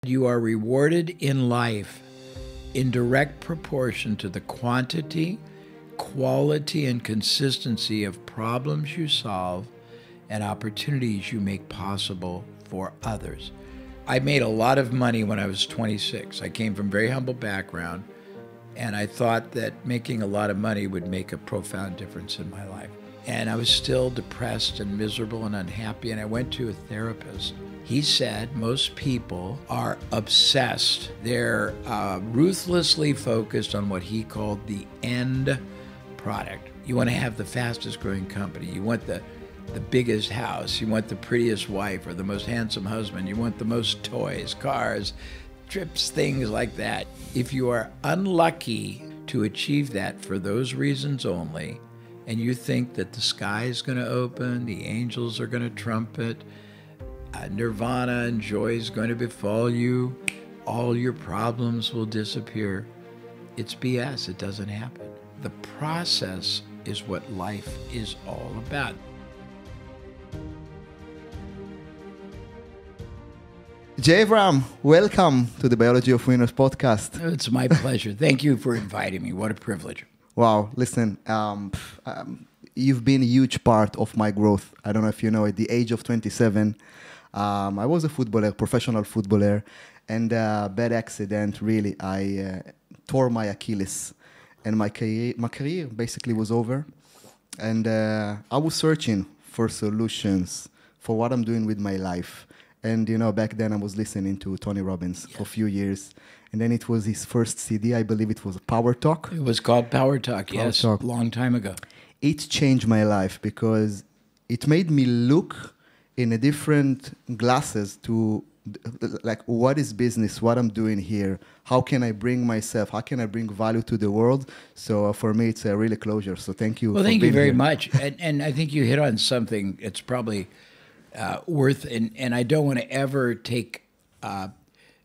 You are rewarded in life in direct proportion to the quantity, quality, and consistency of problems you solve and opportunities you make possible for others. I made a lot of money when I was 26. I came from a very humble background, and I thought that making a lot of money would make a profound difference in my life. And I was still depressed and miserable and unhappy, and I went to a therapist. He said most people are obsessed. They're ruthlessly focused on what he called the end product. You want to have the fastest growing company. You want the biggest house. You want the prettiest wife or the most handsome husband. You want the most toys, cars, trips, things like that. If you are unlucky to achieve that for those reasons only, and you think that the sky is going to open, the angels are going to trumpet, nirvana and joy is going to befall you, all your problems will disappear, it's BS. It doesn't happen. The process is what life is all about. Jay Avram, welcome to the Biology of Winners podcast. It's my pleasure. Thank you for inviting me. What a privilege. Wow, listen, you've been a huge part of my growth. I don't know if you know, at the age of 27, I was a footballer, professional footballer, and bad accident, really. I tore my Achilles, and my career basically was over. And I was searching for solutions for what I'm doing with my life. And, you know, back then I was listening to Tony Robbins for a few years. And then it was his first CD. I believe it was Power Talk. It was called Power Talk, yes, a long time ago. It changed my life because it made me look in a different glasses to like, what is business, what I'm doing here, how can I bring myself, how can I bring value to the world. So for me, it's a really closure. So thank you. Well, thank you very much. And I think you hit on something it's probably worth, and I don't want to ever take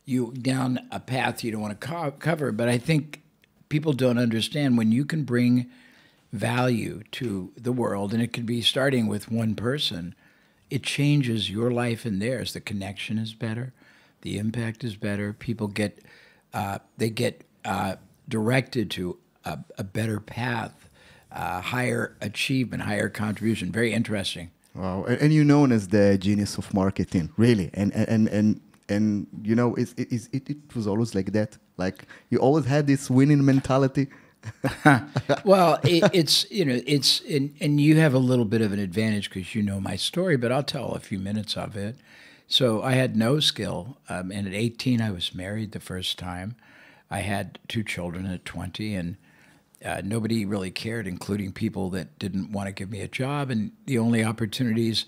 you down a path you don't want to cover, but I think people don't understand when you can bring value to the world, and it could be starting with one person, it changes your life and theirs. The connection is better, the impact is better. People get directed to a better path, higher achievement, higher contribution. Very interesting. Wow, and you're known as the genius of marketing, really, and you know it was always like that. Like you always had this winning mentality. Well, it's and you have a little bit of an advantage because you know my story, but I'll tell a few minutes of it. So I had no skill, and at 18 I was married the first time. I had 2 children at 20, and nobody really cared, including people that didn't want to give me a job. And the only opportunities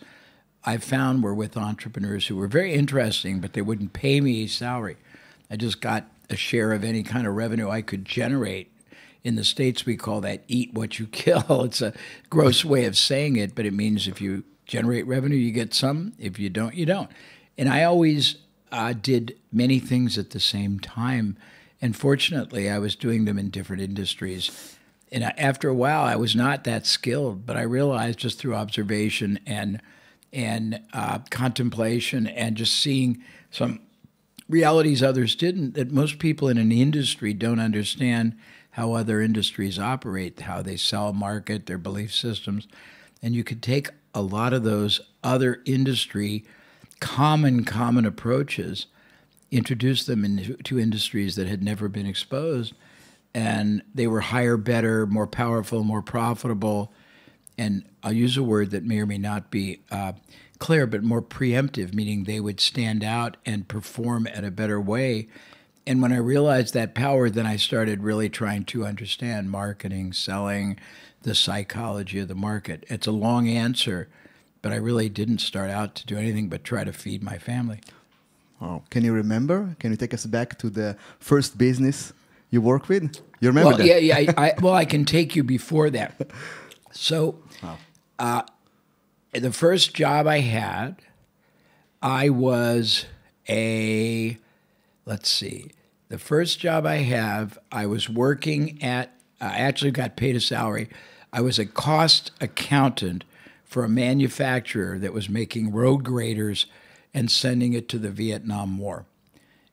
I found were with entrepreneurs who were very interesting, but they wouldn't pay me a salary. I just got a share of any kind of revenue I could generate. In the States, we call that eat what you kill. It's a gross way of saying it, but it means if you generate revenue, you get some. If you don't, you don't. And I always did many things at the same time. And fortunately, I was doing them in different industries. And after a while, I was not that skilled, but I realized just through observation and contemplation and just seeing some realities others didn't, that most people in an industry don't understand how other industries operate, how they sell, market, their belief systems. And you could take a lot of those other industry common approaches, introduce them into industries that had never been exposed, and they were higher, better, more powerful, more profitable, and I'll use a word that may or may not be clear, but more preemptive, meaning they would stand out and perform at a better way. And when I realized that power, then I started really trying to understand marketing, selling, the psychology of the market. It's a long answer, but I really didn't start out to do anything but try to feed my family. Wow. Can you remember? Can you take us back to the first business you worked with? You remember well, that? Yeah. Well, I can take you before that. So the first job I had, I was the first job I was working at, I actually got paid a salary. I was a cost accountant for a manufacturer that was making road graders and sending it to the Vietnam War.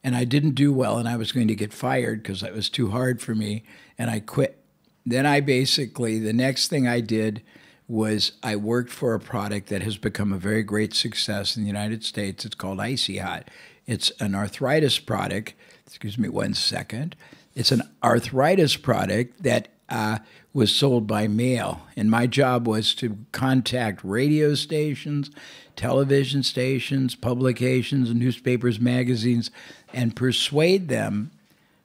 and I didn't do well, and I was going to get fired because it was too hard for me, and I quit. Then I basically, the next thing I did was I worked for a product that has become a very great success in the United States. It's called Icy Hot. It's an arthritis product. Excuse me 1 second. It's an arthritis product that was sold by mail. And my job was to contact radio stations, television stations, publications, newspapers, magazines, and persuade them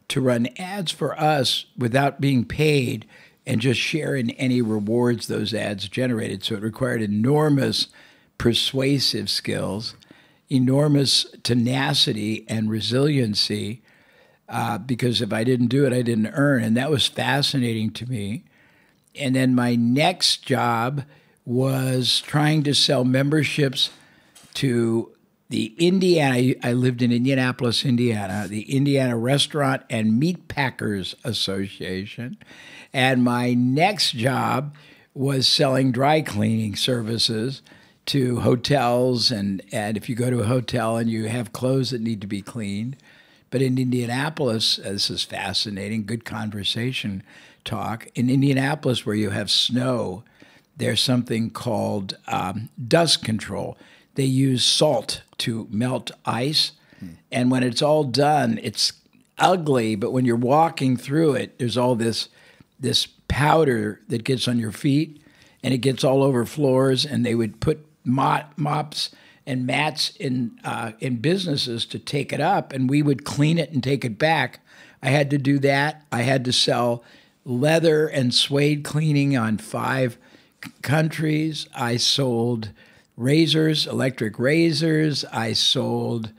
to run ads for us without being paid and just share in any rewards those ads generated. So it required enormous persuasive skills, enormous tenacity and resiliency, because if I didn't do it, I didn't earn. And that was fascinating to me. And then my next job was trying to sell memberships to the I lived in Indianapolis, Indiana, the Indiana Restaurant and Meat Packers Association. And my next job was selling dry cleaning services to hotels. And if you go to a hotel and you have clothes that need to be cleaned, but in Indianapolis, this is fascinating, good conversation talk. In Indianapolis, where you have snow, there's something called dust control. They use salt to melt ice. And when it's all done, it's ugly, but when you're walking through it, there's all this powder that gets on your feet, and it gets all over floors, and they would put mops and mats in businesses to take it up, and we would clean it and take it back. I had to do that. I had to sell leather and suede cleaning on 5 countries. I sold razors, electric razors. I sold,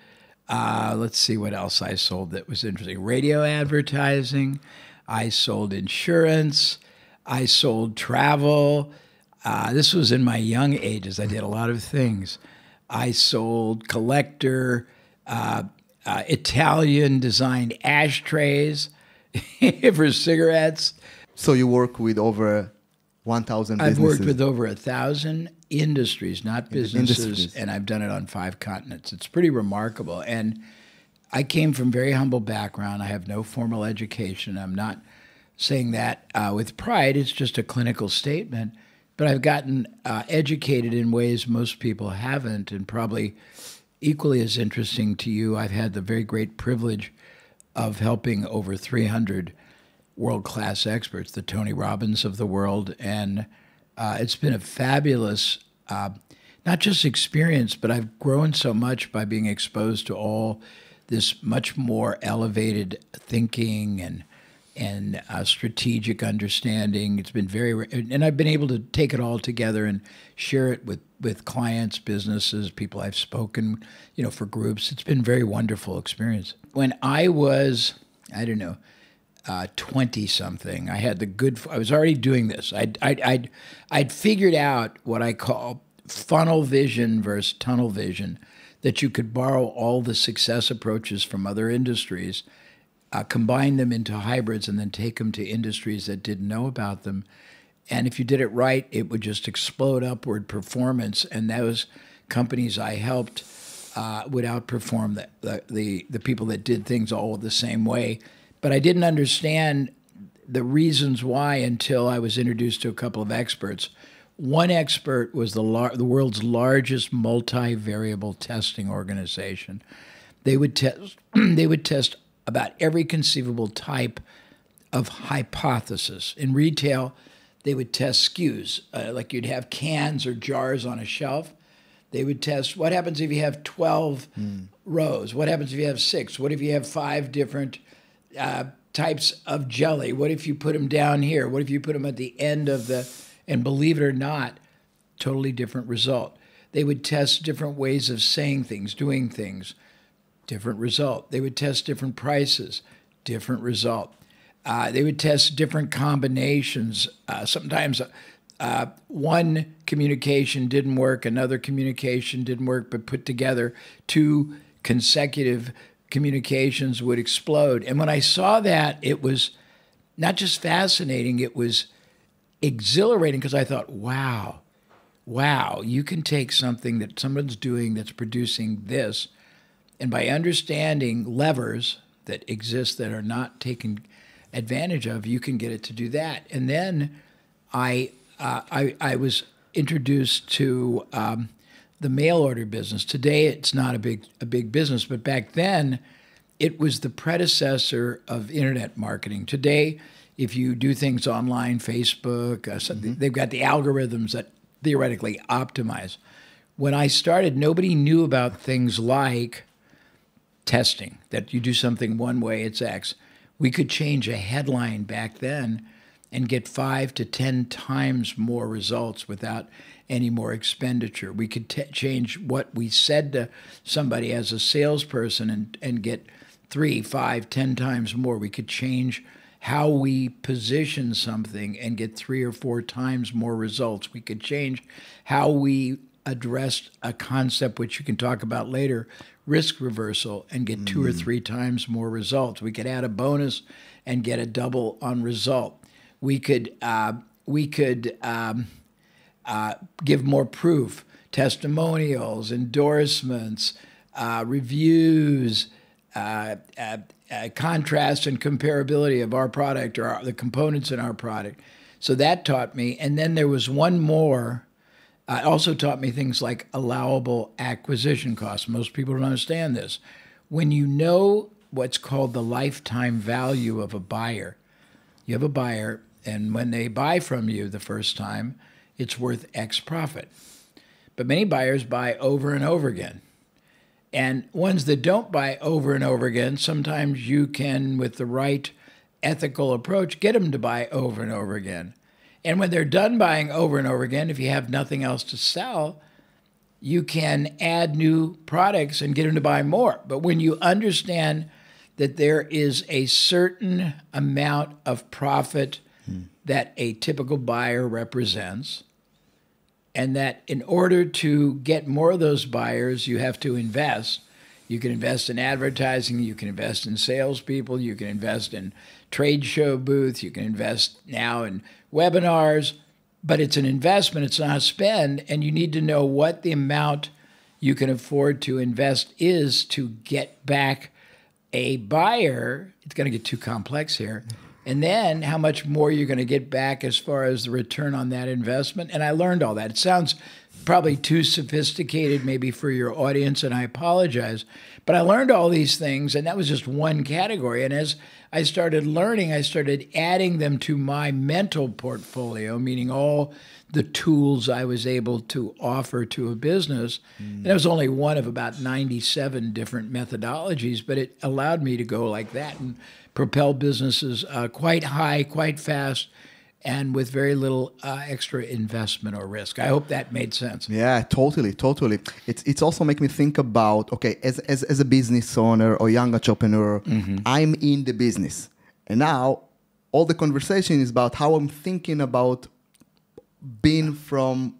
let's see what else I sold that was interesting. Radio advertising. I sold insurance. I sold travel. This was in my young ages. I did a lot of things. I sold collector, Italian designed ashtrays for cigarettes. So you work with over 1,000 businesses? I've worked with over 1,000 industries, not businesses, and I've done it on 5 continents. It's pretty remarkable. And I came from very humble background. I have no formal education. I'm not saying that with pride. It's just a clinical statement. But I've gotten educated in ways most people haven't, and probably equally as interesting to you, I've had the very great privilege of helping over 300 world-class experts, the Tony Robbins of the world, and it's been a fabulous, not just experience, but I've grown so much by being exposed to all this much more elevated thinking and strategic understanding. It's been and I've been able to take it all together and share it with clients, businesses, people I've spoken, for groups. It's been a very wonderful experience. When I was, 20-something, I was already doing this. I'd figured out what I call funnel vision versus tunnel vision, that you could borrow all the success approaches from other industries, combine them into hybrids, and then take them to industries that didn't know about them. And if you did it right, it would just explode upward performance. And those companies I helped would outperform the people that did things all the same way. But I didn't understand the reasons why until I was introduced to a couple of experts. One expert was the world's largest multivariable testing organization. They would test about every conceivable type of hypothesis. In retail, they would test SKUs, like you'd have cans or jars on a shelf. They would test what happens if you have 12 rows? What happens if you have 6? What if you have 5 different types of jelly? What if you put them down here? What if you put them at the end of and believe it or not, totally different result. They would test different ways of saying things, doing things, different result. They would test different prices, different result. They would test different combinations. Sometimes one communication didn't work, another communication didn't work, but put together 2 consecutive communications would explode. And when I saw that, it was not just fascinating, it was exhilarating, because I thought, wow, you can take something that someone's doing that's producing this And by understanding levers that exist that are not taken advantage of, you can get it to do that. And then I was introduced to the mail order business. Today, it's not a big business, but back then, it was the predecessor of internet marketing. Today, if you do things online, Facebook, they've got the algorithms that theoretically optimize. When I started, nobody knew about things like testing, that you do something one way, it's X. We could change a headline back then and get 5 to 10 times more results without any more expenditure. We could change what we said to somebody as a salesperson and get 3, 5, 10 times more. We could change how we position something and get 3 or 4 times more results. We could change how we addressed a concept, which you can talk about later, risk reversal, and get 2 or 3 times more results. We could add a bonus and get a double on result. We could give more proof, testimonials, endorsements, reviews, contrast and comparability of our product or the components in our product. So that taught me. And then there was one more. It also taught me things like allowable acquisition costs. Most people don't understand this. When you know what's called the lifetime value of a buyer, you have a buyer, and when they buy from you the first time, it's worth X profit. But many buyers buy over and over again. And ones that don't buy over and over again, sometimes you can, with the right ethical approach, get them to buy over and over again. And when they're done buying over and over again, if you have nothing else to sell, you can add new products and get them to buy more. But when you understand that there is a certain amount of profit that a typical buyer represents, and that in order to get more of those buyers, you have to invest. You can invest in advertising, you can invest in salespeople, you can invest in trade show booths, you can invest now in webinars, but it's an investment, it's not a spend, and you need to know what the amount you can afford to invest is to get back a buyer. It's going to get too complex here. And then how much more you're going to get back as far as the return on that investment. And I learned all that. It sounds probably too sophisticated maybe for your audience, and I apologize. But I learned all these things, and that was just one category. And as I started learning, I started adding them to my mental portfolio, meaning all the tools I was able to offer to a business. And it was only one of about 97 different methodologies, but it allowed me to go like that and propel businesses quite high, quite fast, and with very little extra investment or risk. I hope that made sense. Yeah, totally. It's also make me think about, okay, as a business owner or young entrepreneur, I'm in the business. And now all the conversation is about how I'm thinking about being from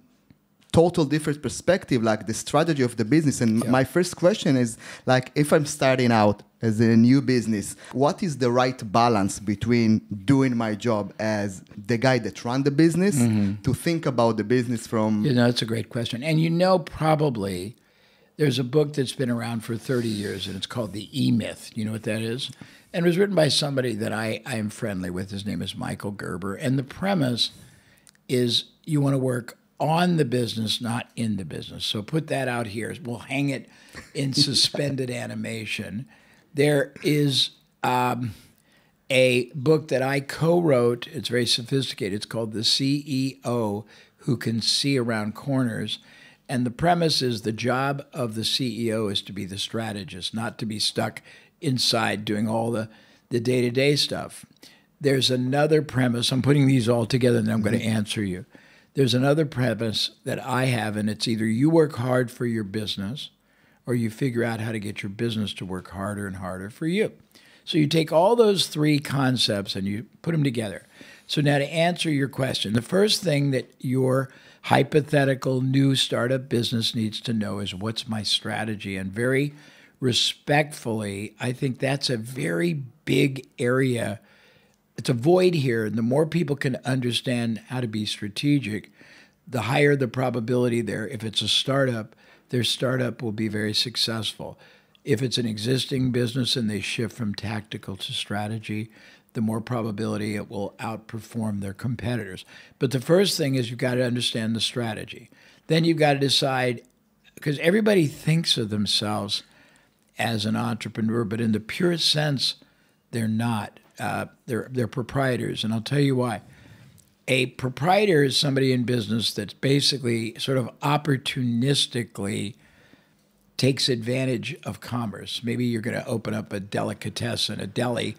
total different perspective, like the strategy of the business. And my first question is, like, if I'm starting out as a new business, what is the right balance between doing my job as the guy that runs the business to think about the business from... That's a great question. And probably there's a book that's been around for 30 years, and it's called The E-Myth. You know what that is? And it was written by somebody that I am friendly with. His name is Michael Gerber. And the premise is you want to work on the business, not in the business. So put that out here. We'll hang it in suspended animation. There is a book that I co-wrote. It's very sophisticated. It's called The CEO Who Can See Around Corners. And the premise is the job of the CEO is to be the strategist, not to be stuck inside doing all the day-to-day stuff. There's another premise. I'm putting these all together, and then I'm going to answer you. There's another premise that I have, and it's either you work hard for your business or you figure out how to get your business to work harder and harder for you. So you take all those 3 concepts and you put them together. So now to answer your question, the first thing that your hypothetical new startup business needs to know is, what's my strategy? And very respectfully, I think that's a very big area. It's a void here, and the more people can understand how to be strategic, the higher the probability there. If it's a startup, their startup will be very successful. If it's an existing business and they shift from tactical to strategy, the more probability it will outperform their competitors. But the first thing is you've got to understand the strategy. Then you've got to decide, because everybody thinks of themselves as an entrepreneur, but in the purest sense, they're not. They're proprietors, and I'll tell you why. A proprietor is somebody in business that's basically sort of opportunistically takes advantage of commerce. Maybe you're going to open up a delicatessen, a deli,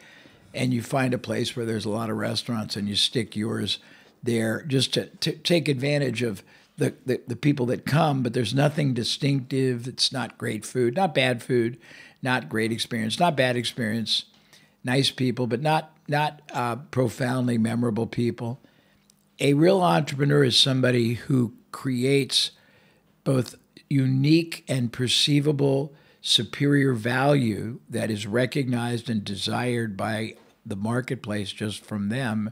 and you find a place where there's a lot of restaurants and you stick yours there just to take advantage of the people that come, but there's nothing distinctive. It's not great food, not bad food, not great experience, not bad experience, nice people, but not profoundly memorable people. A real entrepreneur is somebody who creates both unique and perceivable superior value that is recognized and desired by the marketplace just from them.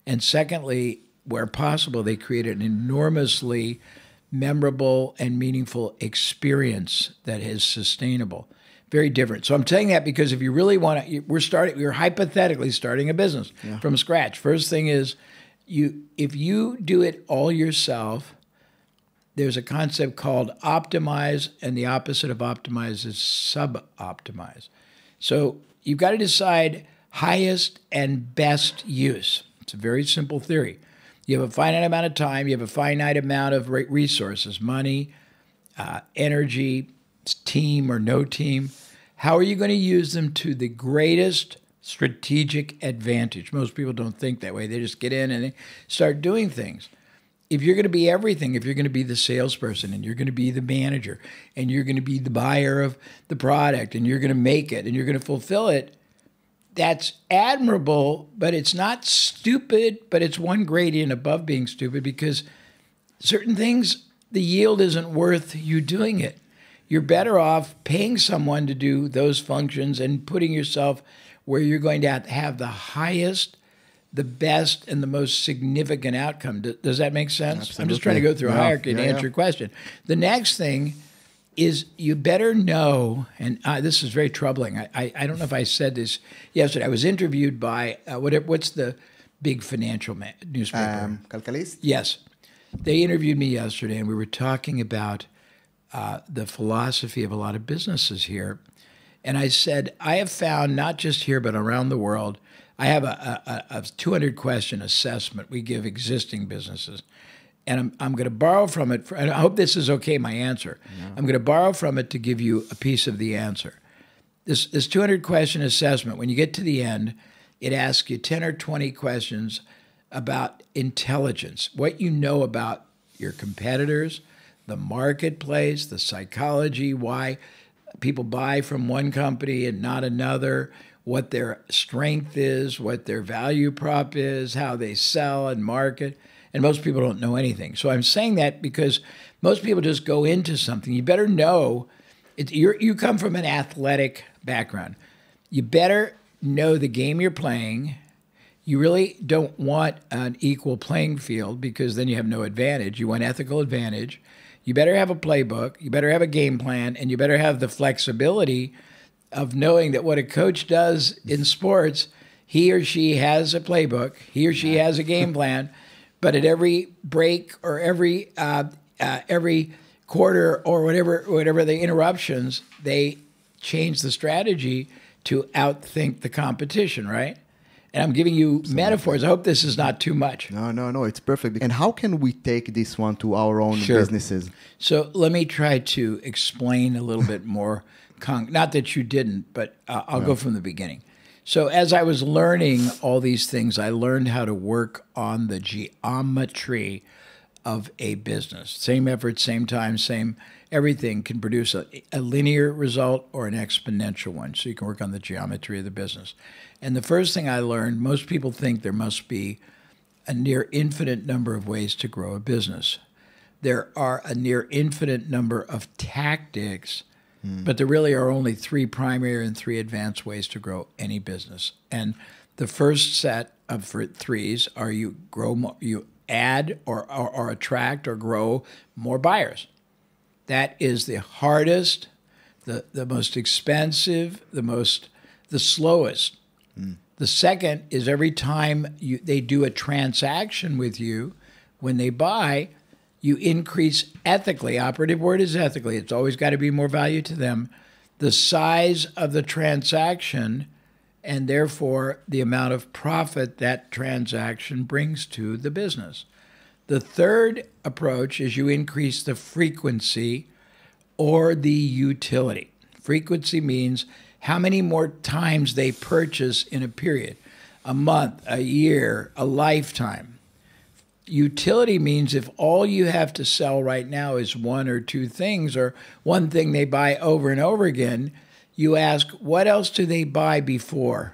And secondly, where possible, they create an enormously memorable and meaningful experience that is sustainable. Very different. So I'm saying that because if you really want to, we're hypothetically starting a business from scratch. First thing is, if you do it all yourself, there's a concept called optimize, and the opposite of optimize is sub-optimize. So you've got to decide highest and best use. It's a very simple theory. You have a finite amount of time, you have a finite amount of resources, money, energy, team or no team. How are you going to use them to the greatest strategic advantage? Most people don't think that way. They just get in and they start doing things. If you're going to be everything, if you're going to be the salesperson and you're going to be the manager and you're going to be the buyer of the product and you're going to make it and you're going to fulfill it, that's admirable, but it's not stupid, but it's one gradient above being stupid because certain things, the yield isn't worth you doing it. You're better off paying someone to do those functions and putting yourself where you're going to have the highest, the best, and the most significant outcome. Does that make sense? Absolutely. I'm just trying to go through a hierarchy to answer your question. The next thing is you better know, and this is very troubling. I don't know if I said this yesterday. I was interviewed by, what's the big financial newspaper? Calcalist? Yes. They interviewed me yesterday, and we were talking about the philosophy of a lot of businesses here. And I said, I have found, not just here, but around the world, I have a 200-question assessment we give existing businesses. And I'm going to borrow from it. And I hope this is okay, my answer. Yeah. I'm going to borrow from it to give you a piece of the answer. This 200-question assessment, when you get to the end, it asks you 10 or 20 questions about intelligence, what you know about your competitors, the marketplace, the psychology, why people buy from one company and not another, what their strength is, what their value prop is, how they sell and market. And most people don't know anything. So I'm saying that because most people just go into something. You better know, you come from an athletic background. You better know the game you're playing. You really don't want an equal playing field because then you have no advantage. You want ethical advantage. You better have a playbook. You better have a game plan. And you better have the flexibility of knowing that what a coach does in sports, he or she has a playbook. He or she has a game plan. But at every break or every quarter or whatever the interruptions, they change the strategy to outthink the competition, right? And I'm giving you metaphors. I hope this is not too much. No, it's perfect. And how can we take this one to our own businesses? So let me try to explain a little bit more. Not that you didn't, but I'll go from the beginning. So as I was learning all these things, I learned how to work on the geometry of a business. Same effort, same time, same everything can produce a linear result or an exponential one. So you can work on the geometry of the business. And the first thing I learned, most people think there must be a near infinite number of ways to grow a business. There are a near infinite number of tactics, but there really are only 3 primary and 3 advanced ways to grow any business. And the first set of 3s are you grow more, you add or attract or grow more buyers. That is the hardest, The most expensive, the slowest. The second is every time they do a transaction with you, when they buy, you increase ethically. Operative word is ethically. It's always got to be more value to them. The size of the transaction, and therefore the amount of profit that transaction brings to the business. The third approach is you increase the frequency or the utility. Frequency means how many more times they purchase in a period, a month, a year, a lifetime. Utility means if all you have to sell right now is one or two things, or one thing they buy over and over again, you ask, what else do they buy before,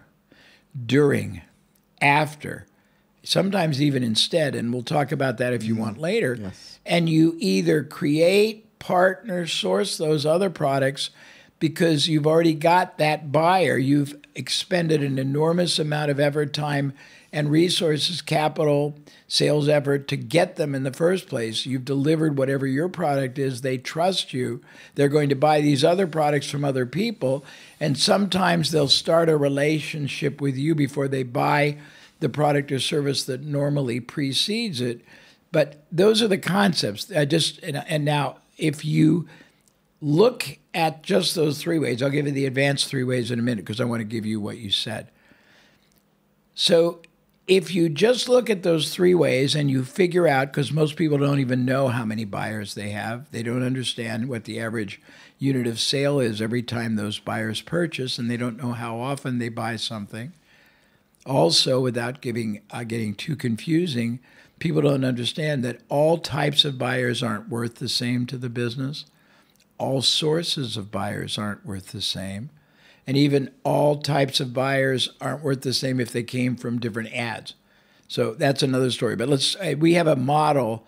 during, after, sometimes even instead, and we'll talk about that if you want later. Yes. And you either create, partner, source those other products because you've already got that buyer. You've expended an enormous amount of effort, time, and resources, capital, sales effort to get them in the first place. You've delivered whatever your product is. They trust you. They're going to buy these other products from other people. And sometimes they'll start a relationship with you before they buy the product or service that normally precedes it. But those are the concepts. And now, if you look at just those three ways, I'll give you the advanced three ways in a minute because I want to give you what you said. So if you just look at those three ways and you figure out, because most people don't even know how many buyers they have, they don't understand what the average unit of sale is every time those buyers purchase, and they don't know how often they buy something. Also, without getting too confusing, people don't understand that all types of buyers aren't worth the same to the business. All sources of buyers aren't worth the same. And even all types of buyers aren't worth the same if they came from different ads. So that's another story. But we have a model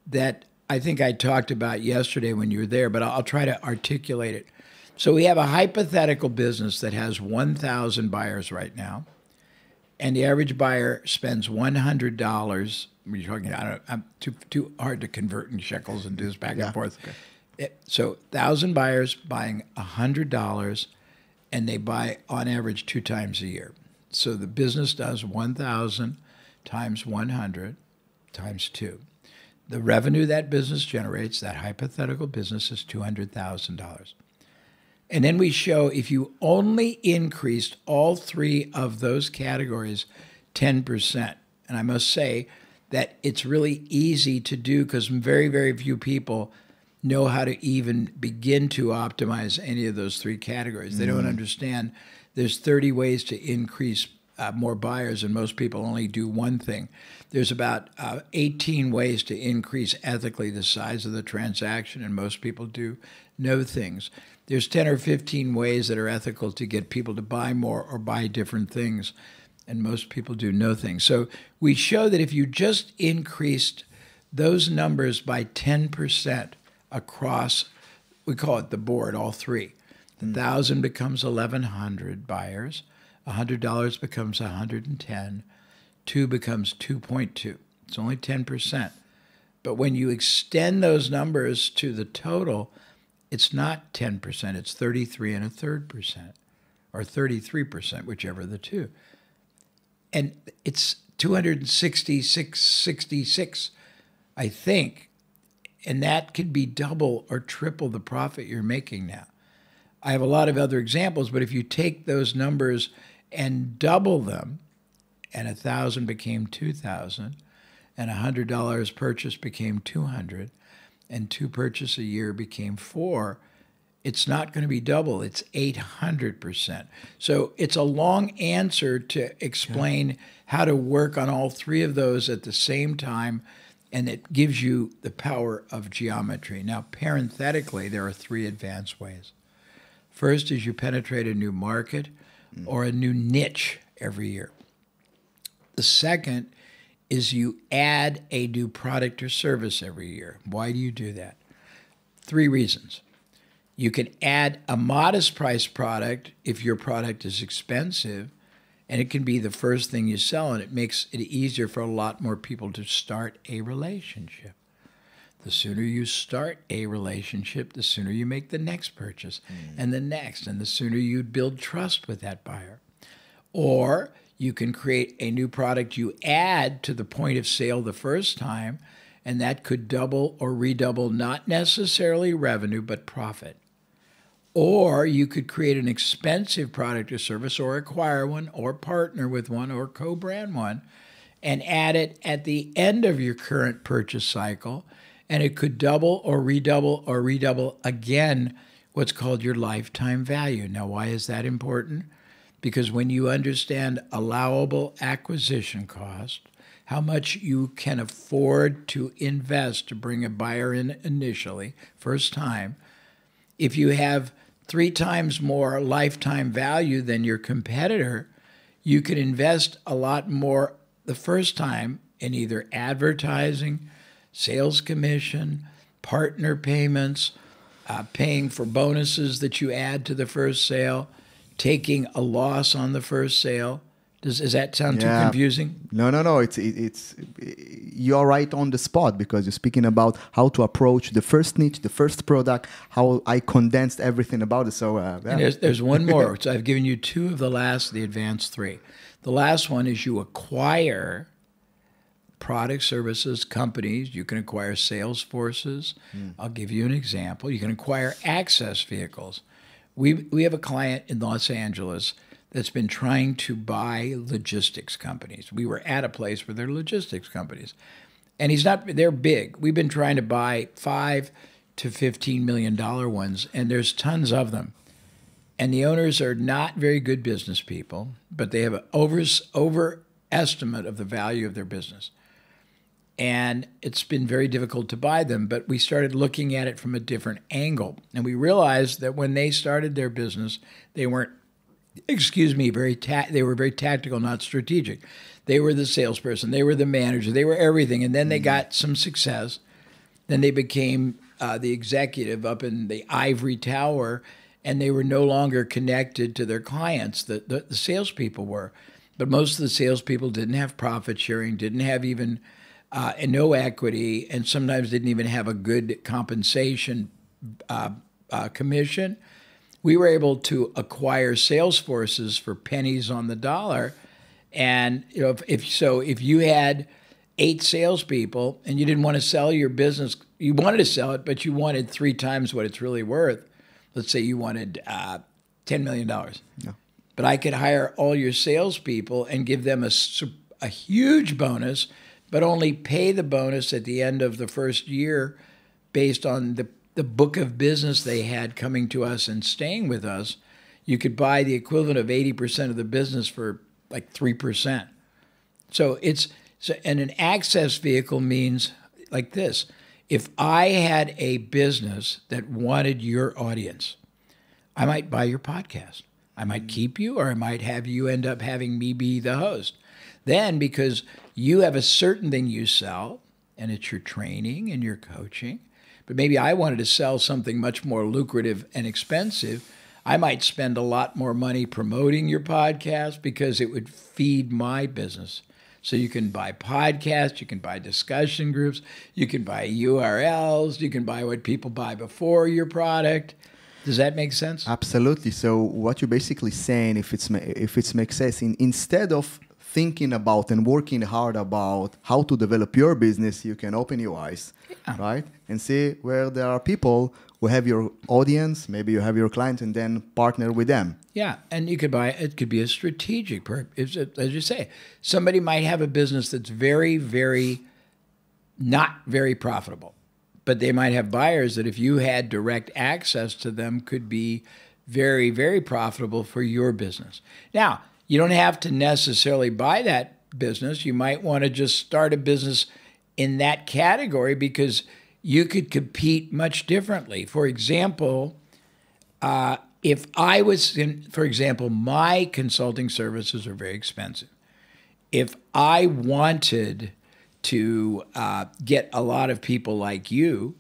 that I think I talked about yesterday when you were there, but I'll try to articulate it. So we have a hypothetical business that has 1,000 buyers right now, and the average buyer spends $100. We're talking, I'm too hard to convert in shekels and do this back and forth. Okay. So 1,000 buyers buying $100, and they buy on average 2 times a year. So the business does 1,000 times 100 times 2. The revenue that business generates, that hypothetical business, is $200,000. And then we show if you only increased all three of those categories 10%. And I must say that it's really easy to do because very, very few people know how to even begin to optimize any of those three categories. They don't understand there's 30 ways to increase more buyers, and most people only do one thing. There's about 18 ways to increase ethically the size of the transaction, and most people do no things. There's 10 or 15 ways that are ethical to get people to buy more or buy different things, and most people do no things. So we show that if you just increased those numbers by 10%, across, we call it the board, all three. 1,000 becomes 1,100 buyers. $100 becomes 110. 2 becomes 2.2. It's only 10%. But when you extend those numbers to the total, it's not 10%. It's 33.33%, or 33%, whichever of the two. And it's 266, I think. And that could be double or triple the profit you're making now. I have a lot of other examples, but if you take those numbers and double them, and 1,000 became 2,000, and $100 purchase became 200, and 2 purchase a year became 4, it's not going to be double. It's 800%. So it's a long answer to explain how to work on all three of those at the same time. And it gives you the power of geometry. Now, parenthetically, there are 3 advanced ways. First is you penetrate a new market or a new niche every year. The second is you add a new product or service every year. Why do you do that? 3 reasons. You can add a modest price product if your product is expensive, and it can be the first thing you sell, and it makes it easier for a lot more people to start a relationship. The sooner you start a relationship, the sooner you make the next purchase and the next, and the sooner you build trust with that buyer. Or you can create a new product you add to the point of sale the first time, and that could double or redouble not necessarily revenue, but profit. Or you could create an expensive product or service, or acquire one, or partner with one, or co-brand one, and add it at the end of your current purchase cycle, and it could double or redouble again, what's called your lifetime value. Now, why is that important? Because when you understand allowable acquisition cost, how much you can afford to invest to bring a buyer in initially, first time, if you have 3 times more lifetime value than your competitor, you can invest a lot more the first time in either advertising, sales commission, partner payments, paying for bonuses that you add to the first sale, taking a loss on the first sale. Does that sound too confusing? No. It's you're right on the spot, because you're speaking about how to approach the first niche, the first product, how I condensed everything about it. So and there's one more. So I've given you 2 of the advanced 3. The last one is you acquire product, services, companies. You can acquire sales forces. I'll give you an example. You can acquire access vehicles. We have a client in Los Angeles that's been trying to buy logistics companies. We were at a place where they're logistics companies. And they're big. We've been trying to buy $5 to $15 million ones, and there's tons of them. And the owners are not very good business people, but they have an overestimate of the value of their business. And it's been very difficult to buy them, but we started looking at it from a different angle. And we realized that when they started their business, they weren't, they were very tactical, not strategic. They were the salesperson, they were the manager, they were everything. And then they got some success. Then they became the executive up in the ivory tower, and they were no longer connected to their clients. The salespeople were. But most of the salespeople didn't have profit sharing, didn't have even and no equity, and sometimes didn't even have a good compensation commission. We were able to acquire sales forces for pennies on the dollar, and if you had 8 salespeople and you didn't want to sell your business, you wanted to sell it, but you wanted 3 times what it's really worth. Let's say you wanted $10 million. Yeah. But I could hire all your salespeople and give them a huge bonus, but only pay the bonus at the end of the first year based on the book of business they had coming to us and staying with us. You could buy the equivalent of 80% of the business for like 3%. And an access vehicle means like this. If I had a business that wanted your audience, I might buy your podcast. I might keep you, or I might have you end up having me be the host. Then, because you have a certain thing you sell, and it's your training and your coaching, but maybe I wanted to sell something much more lucrative and expensive, I might spend a lot more money promoting your podcast because it would feed my business. So you can buy podcasts, you can buy discussion groups, you can buy URLs, you can buy what people buy before your product. Does that make sense? Absolutely. So what you're basically saying, if it makes sense, instead of thinking about and working hard about how to develop your business, you can open your eyes, right? And see where there are people who have your audience, maybe you have your clients, and then partner with them. Yeah, and you could buy, it could be a strategic, as you say. Somebody might have a business that's very, very, not very profitable, but they might have buyers that if you had direct access to them could be very, very profitable for your business. Now, you don't have to necessarily buy that business. You might want to just start a business in that category because you could compete much differently. For example, if I was for example, my consulting services are very expensive. If I wanted to get a lot of people like you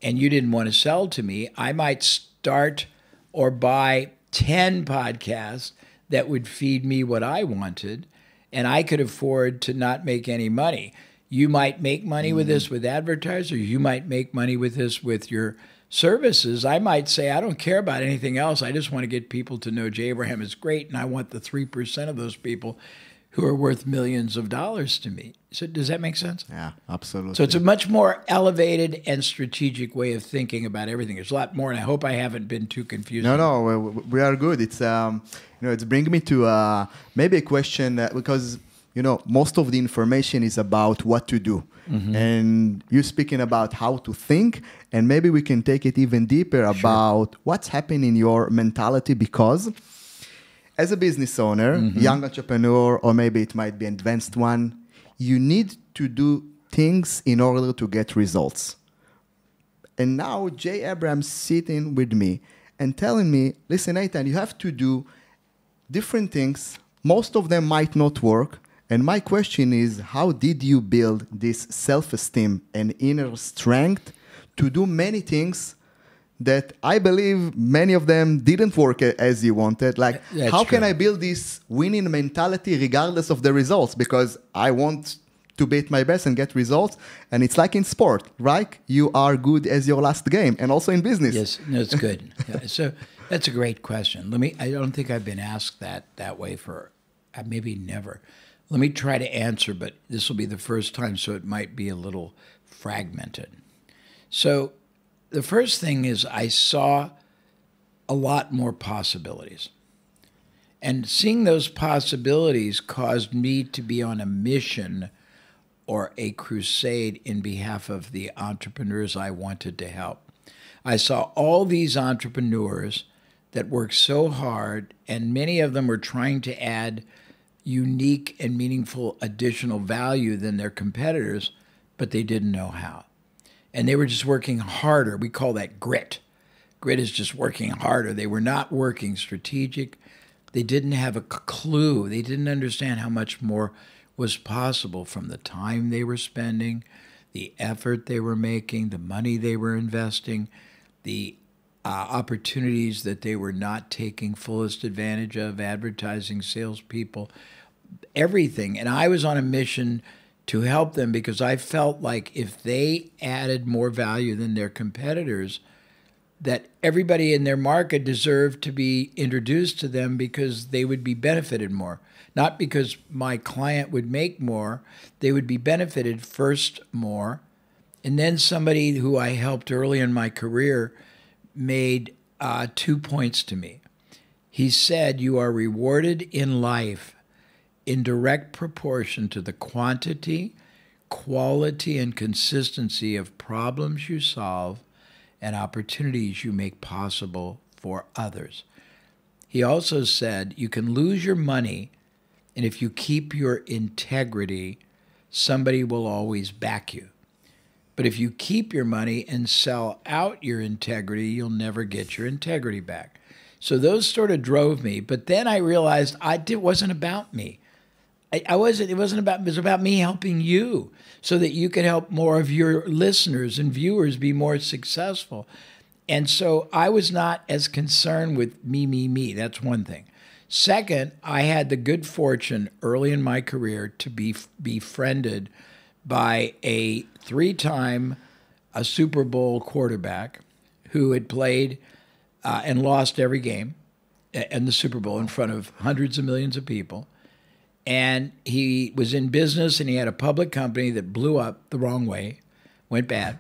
and you didn't want to sell to me, I might start or buy 10 podcasts that would feed me what I wanted, and I could afford to not make any money. You might make money with this with advertisers. You might make money with this with your services. I might say, I don't care about anything else. I just want to get people to know Jay Abraham is great, and I want the 3% of those people who are worth millions of dollars to me. So does that make sense? Yeah, absolutely. So it's a much more elevated and strategic way of thinking about everything. There's a lot more, and I hope I haven't been too confusing. No, we are good. It's it's bringing me to maybe a question because most of the information is about what to do, and you're speaking about how to think, and maybe we can take it even deeper about what's happening in your mentality because. As a business owner, young entrepreneur, or maybe it might be an advanced one, you need to do things in order to get results. And now Jay Abrams sitting with me and telling me, listen, Nathan, you have to do different things. Most of them might not work. And my question is, how did you build this self-esteem and inner strength to do many things that I believe many of them didn't work as you wanted? Like, how can I build this winning mentality regardless of the results? Because I want to beat my best and get results. And it's like in sport, right? You are good as your last game, and also in business. Yes, that's good. So that's a great question. I don't think I've been asked that way for maybe never. Let me try to answer, but this will be the first time, so it might be a little fragmented. So the first thing is I saw a lot more possibilities. And seeing those possibilities caused me to be on a mission or a crusade in behalf of the entrepreneurs I wanted to help. I saw all these entrepreneurs that worked so hard, and many of them were trying to add unique and meaningful additional value than their competitors, but they didn't know how. And they were just working harder. We call that grit. Grit is just working harder. They were not working strategic. They didn't have a clue. They didn't understand how much more was possible from the time they were spending, the effort they were making, the money they were investing, the opportunities that they were not taking fullest advantage of, advertising, salespeople, everything. And I was on a mission to help them because I felt like if they added more value than their competitors, that everybody in their market deserved to be introduced to them because they would be benefited more. Not because my client would make more, they would be benefited first more. And then somebody who I helped early in my career made 2 points to me. He said, you are rewarded in life in direct proportion to the quantity, quality, and consistency of problems you solve and opportunities you make possible for others. He also said, you can lose your money, and if you keep your integrity, somebody will always back you. But if you keep your money and sell out your integrity, you'll never get your integrity back. So those sort of drove me. But then I realized it wasn't about me. It was about me helping you so that you could help more of your listeners and viewers be more successful. And so I was not as concerned with me. That's one thing. Second, I had the good fortune early in my career to be befriended by a 3-time Super Bowl quarterback who had played and lost every game in the Super Bowl in front of hundreds of millions of people. And he was in business, and he had a public company that blew up the wrong way, went bad.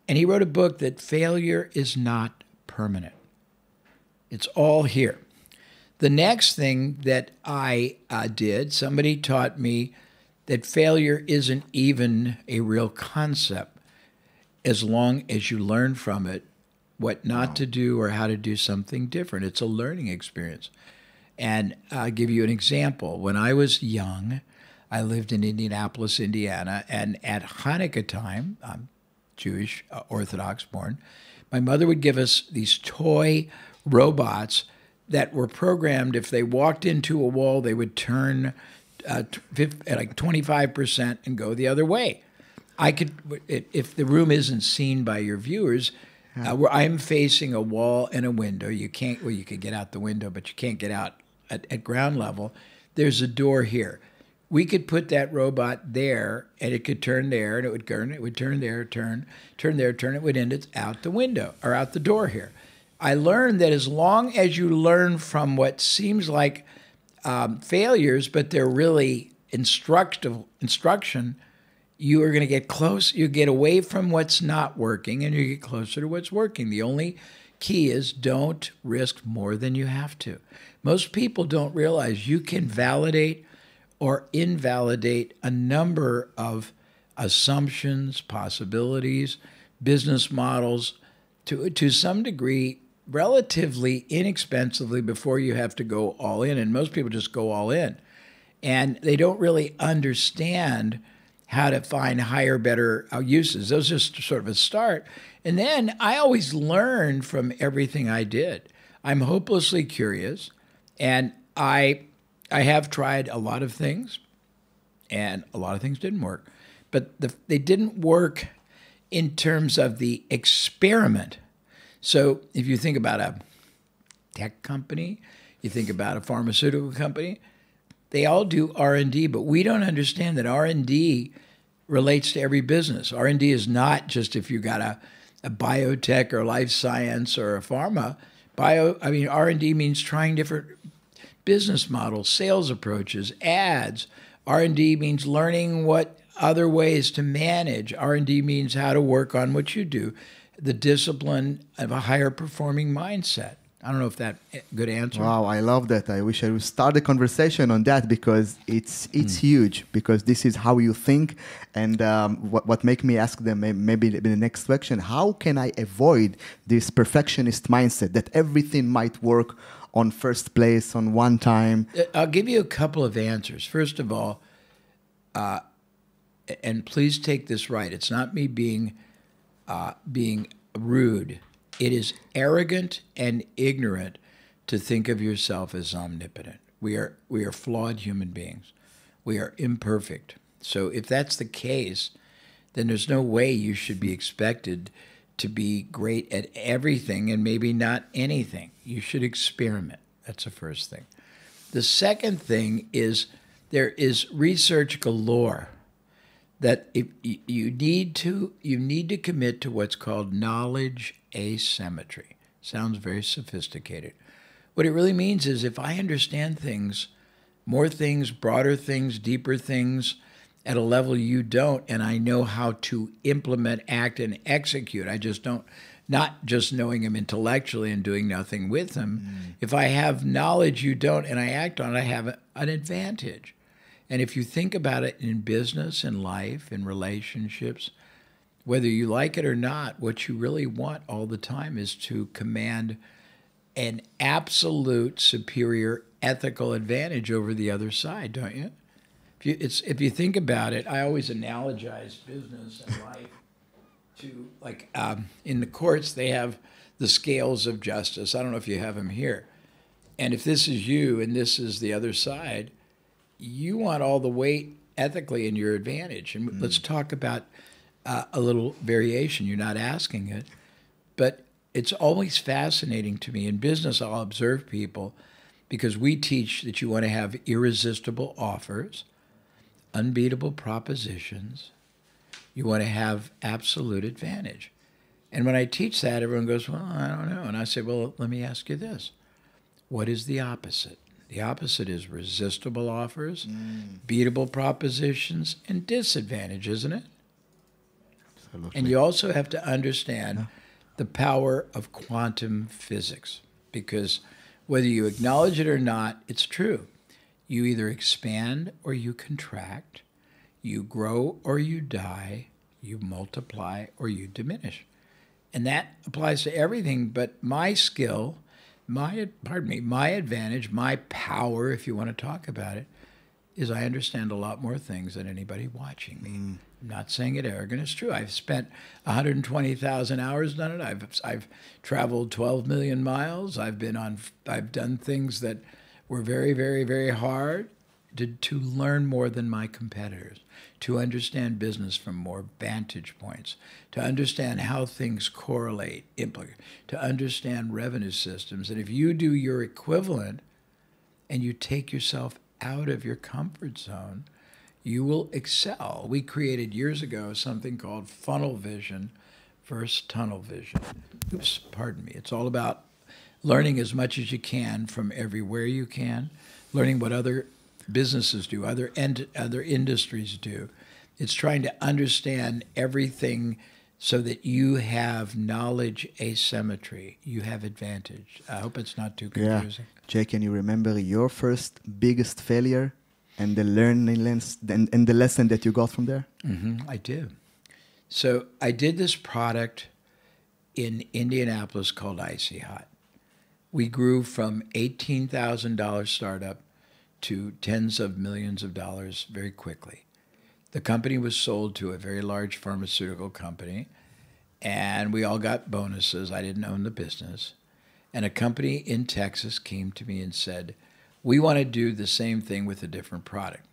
And he wrote a book that failure is not permanent. It's all here. The next thing that I did, somebody taught me that failure isn't even a real concept as long as you learn from it what not to do or how to do something different. It's a learning experience. And I'll give you an example. When I was young, I lived in Indianapolis, Indiana, and at Hanukkah time, I'm Jewish, Orthodox born, my mother would give us these toy robots that were programmed. If they walked into a wall, they would turn like 25% and go the other way. I could, if the room isn't seen by your viewers, where I'm facing a wall and a window. You can't, well, you could get out the window, but you can't get out at ground level. There's a door here. we could put that robot there, and it could turn there, and it would turn, there, turn there, turn, it would end it out the window or out the door here. I learned that as long as you learn from what seems like failures, but they're really instruction, you are going to get close. You get away from what's not working, and you get closer to what's working. The only key is don't risk more than you have to. Most people don't realize you can validate or invalidate a number of assumptions, possibilities, business models to some degree relatively inexpensively before you have to go all in. And most people just go all in. And they don't really understand how to find higher, better uses. Those are just sort of a start. And then I always learn from everything I did. I'm hopelessly curious, and I have tried a lot of things, and a lot of things didn't work. But they didn't work in terms of the experiment. So if you think about a tech company, you think about a pharmaceutical company, they all do R&D, but we don't understand that R&D relates to every business. R&D is not just if you got a biotech or life science or a pharma. R&D means trying different business models, sales approaches, ads. R&D means learning what other ways to manage. R&D means how to work on what you do, the discipline of a higher performing mindset. I don't know if that's a good answer. Wow, I love that. I wish I would start a conversation on that because it's huge, because this is how you think. And what make me ask them maybe the next question, how can I avoid this perfectionist mindset that everything might work on first place, on one time? I'll give you a couple of answers. First of all, and please take this right, it's not me being rude. It is arrogant and ignorant to think of yourself as omnipotent. We are flawed human beings. We are imperfect. So if that's the case, then there's no way you should be expected to be great at everything and maybe not anything. You should experiment. That's the first thing. The second thing is there is research galore that if you need to commit to what's called knowledge asymmetry. Sounds very sophisticated. What it really means is if I understand things, more things, broader things, deeper things, at a level you don't, and I know how to implement, act, and execute. I just don't, not just knowing them intellectually and doing nothing with them. If I have knowledge you don't and I act on it, I have an advantage. And if you think about it in business, in life, in relationships, whether you like it or not, what you really want all the time is to command an absolute superior ethical advantage over the other side, don't you? If you think about it, I always analogize business and life to, like, in the courts, they have the scales of justice. I don't know if you have them here. And if this is you and this is the other side, you want all the weight ethically in your advantage. And let's talk about a little variation. You're not asking it, but it's always fascinating to me. In business, I'll observe people because we teach that you want to have irresistible offers, unbeatable propositions. You want to have absolute advantage. And when I teach that, everyone goes, well, I don't know. And I say, well, let me ask you this. What is the opposite? The opposite is resistible offers, beatable propositions, and disadvantage, isn't it? Absolutely. And you also have to understand the power of quantum physics, because whether you acknowledge it or not, it's true. You either expand or you contract, you grow or you die, you multiply or you diminish. And that applies to everything, but my skill, my advantage, my power, if you want to talk about it, is I understand a lot more things than anybody watching me. I'm not saying it arrogant. It's true. I've spent 120,000 hours on it. I've traveled 12 million miles. I've done things that were very, very, very hard to learn more than my competitors, to understand business from more vantage points, to understand how things correlate, implicate, to understand revenue systems. And if you do your equivalent and you take yourself out of your comfort zone, you will excel. We created years ago something called funnel vision versus tunnel vision. Oops, pardon me. It's all about learning as much as you can from everywhere you can, learning what other businesses do, other industries do. It's trying to understand everything so that you have knowledge asymmetry. You have advantage. I hope it's not too confusing. Yeah. Jay, can you remember your first biggest failure and the learning and the lesson that you got from there? I do. So I did this product in Indianapolis called Icy Hot. We grew from $18,000 startup to tens of millions of dollars very quickly. The company was sold to a very large pharmaceutical company, and we all got bonuses. I didn't own the business. And a company in Texas came to me and said, we want to do the same thing with a different product.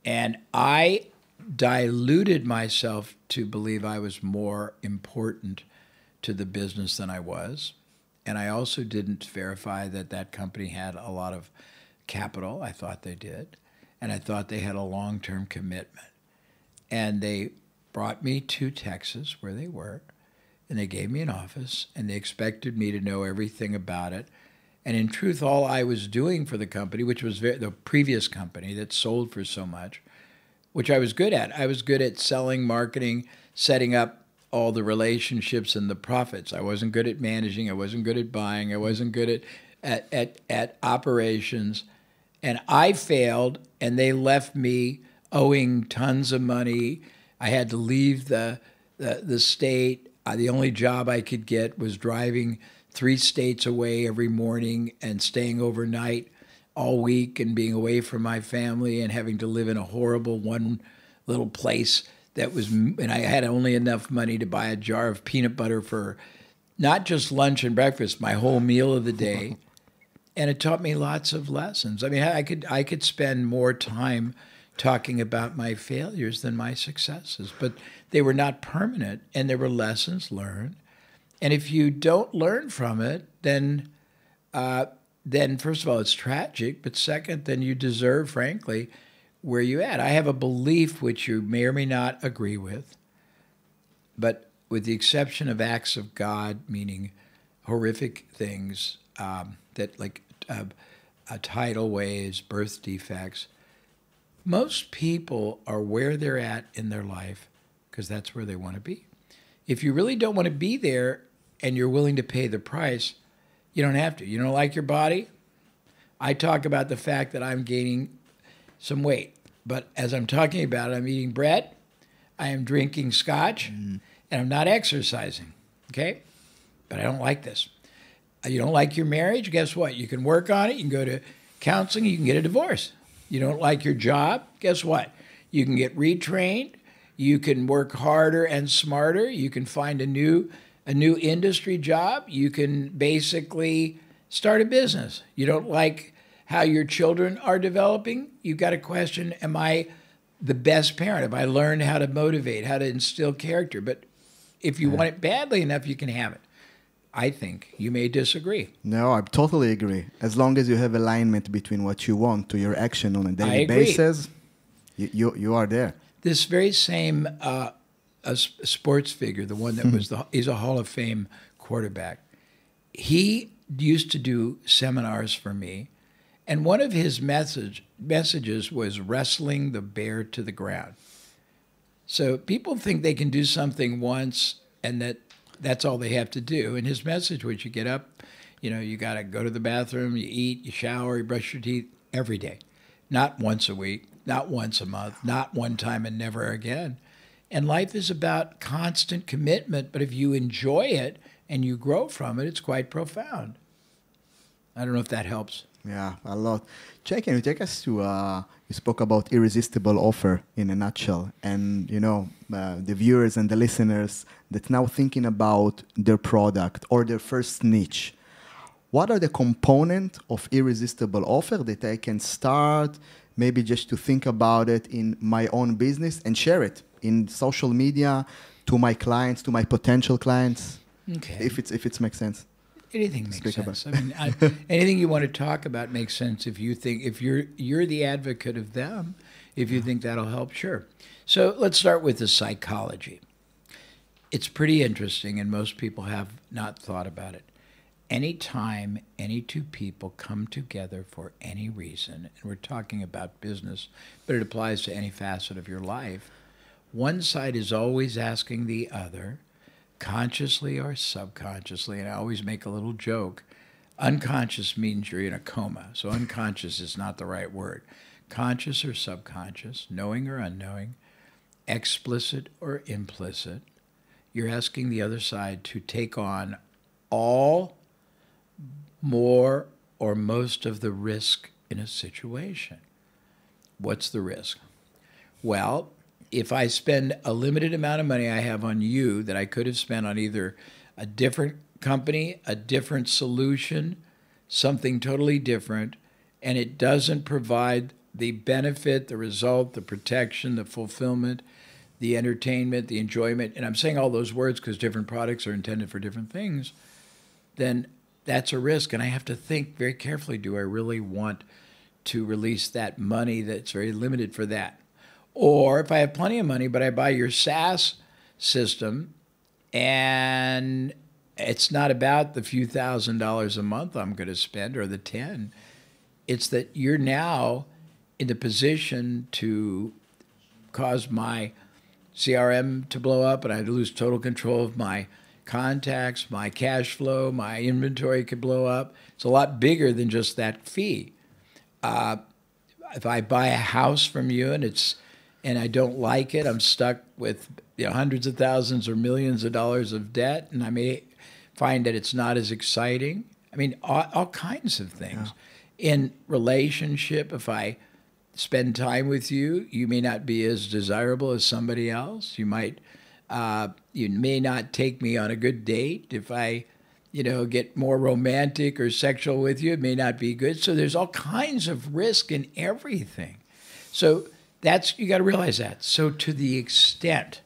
And I diluted myself to believe I was more important to the business than I was. And I also didn't verify that that company had a lot of capital. I thought they did. And I thought they had a long-term commitment. And they brought me to Texas, where they were, and they gave me an office, and they expected me to know everything about it. And in truth, all I was doing for the company, which was the previous company that sold for so much, which I was good at. I was good at selling, marketing, setting up all the relationships and the profits. I wasn't good at managing. I wasn't good at buying. I wasn't good at operations. And I failed, and they left me owing tons of money. I had to leave the state. The only job I could get was driving 3 states away every morning and staying overnight all week and being away from my family and having to live in a horrible one little place that was, and I had only enough money to buy a jar of peanut butter for not just lunch and breakfast, my whole meal of the day. And it taught me lots of lessons. I mean, I could spend more time talking about my failures than my successes, but they were not permanent, and there were lessons learned. And if you don't learn from it, then first of all, it's tragic, but second, then you deserve, frankly, where you're at. I have a belief which you may or may not agree with, but with the exception of acts of God, meaning horrific things, that like tidal waves, birth defects, most people are where they're at in their life because that's where they want to be. If you really don't want to be there and you're willing to pay the price, you don't have to. You don't like your body? I talk about the fact that I'm gaining some weight, but as I'm talking about it, I'm eating bread, I am drinking scotch, and I'm not exercising, okay? But I don't like this. You don't like your marriage? Guess what? You can work on it. You can go to counseling. You can get a divorce. You don't like your job? Guess what? You can get retrained. You can work harder and smarter. You can find a new industry job. You can basically start a business. You don't like how your children are developing? You've got to question, am I the best parent? Have I learned how to motivate, how to instill character? But if you want it badly enough, you can have it. I think you may disagree. No, I totally agree. As long as you have alignment between what you want to your action on a daily basis, you are there. This very same a sports figure, the one that was he's a Hall of Fame quarterback. He used to do seminars for me, and one of his messages was wrestling the bear to the ground. So people think they can do something once and that's all they have to do. And his message was, you get up, you got to go to the bathroom, you eat, you shower, you brush your teeth every day. Not once a week, not once a month, not one time and never again. And life is about constant commitment, but if you enjoy it and you grow from it, it's quite profound. I don't know if that helps. Yeah, a lot. Jay, can you take us to, you spoke about irresistible offer in a nutshell. And, the viewers and the listeners that's now thinking about their product or their first niche. What are the components of irresistible offer that I can start, maybe just to think about it in my own business and share it in social media to my clients, to my potential clients? Okay. If it makes sense. Anything makes speak sense. about. I mean, anything you want to talk about makes sense if you think, if you're the advocate of them, if you think that'll help, sure. So let's start with the psychology. It's pretty interesting, and most people have not thought about it. Anytime any two people come together for any reason, and we're talking about business, but it applies to any facet of your life, one side is always asking the other, consciously or subconsciously, and I always make a little joke. Unconscious means you're in a coma, so unconscious is not the right word. Conscious or subconscious, knowing or unknowing, explicit or implicit, you're asking the other side to take on all, more, or most of the risk in a situation. What's the risk? Well, if I spend a limited amount of money I have on you that I could have spent on either a different company, a different solution, something totally different, and it doesn't provide the benefit, the result, the protection, the fulfillment, the entertainment, the enjoyment, and I'm saying all those words because different products are intended for different things, then that's a risk. And I have to think very carefully, do I really want to release that money that's very limited for that? Or if I have plenty of money, but I buy your SaaS system and it's not about the few $1,000s a month I'm going to spend or the 10. It's that you're now in the position to cause my CRM to blow up and I lose total control of my contacts, my cash flow, my inventory could blow up. It's a lot bigger than just that fee. If I buy a house from you and I don't like it, I'm stuck with hundreds of thousands or millions of dollars of debt, and I may find that it's not as exciting. I mean, all kinds of things. Yeah. In relationship, if I spend time with you, you may not be as desirable as somebody else. You may not take me on a good date. If I, get more romantic or sexual with you, it may not be good. So there's all kinds of risk in everything. So you got to realize that. So to the extent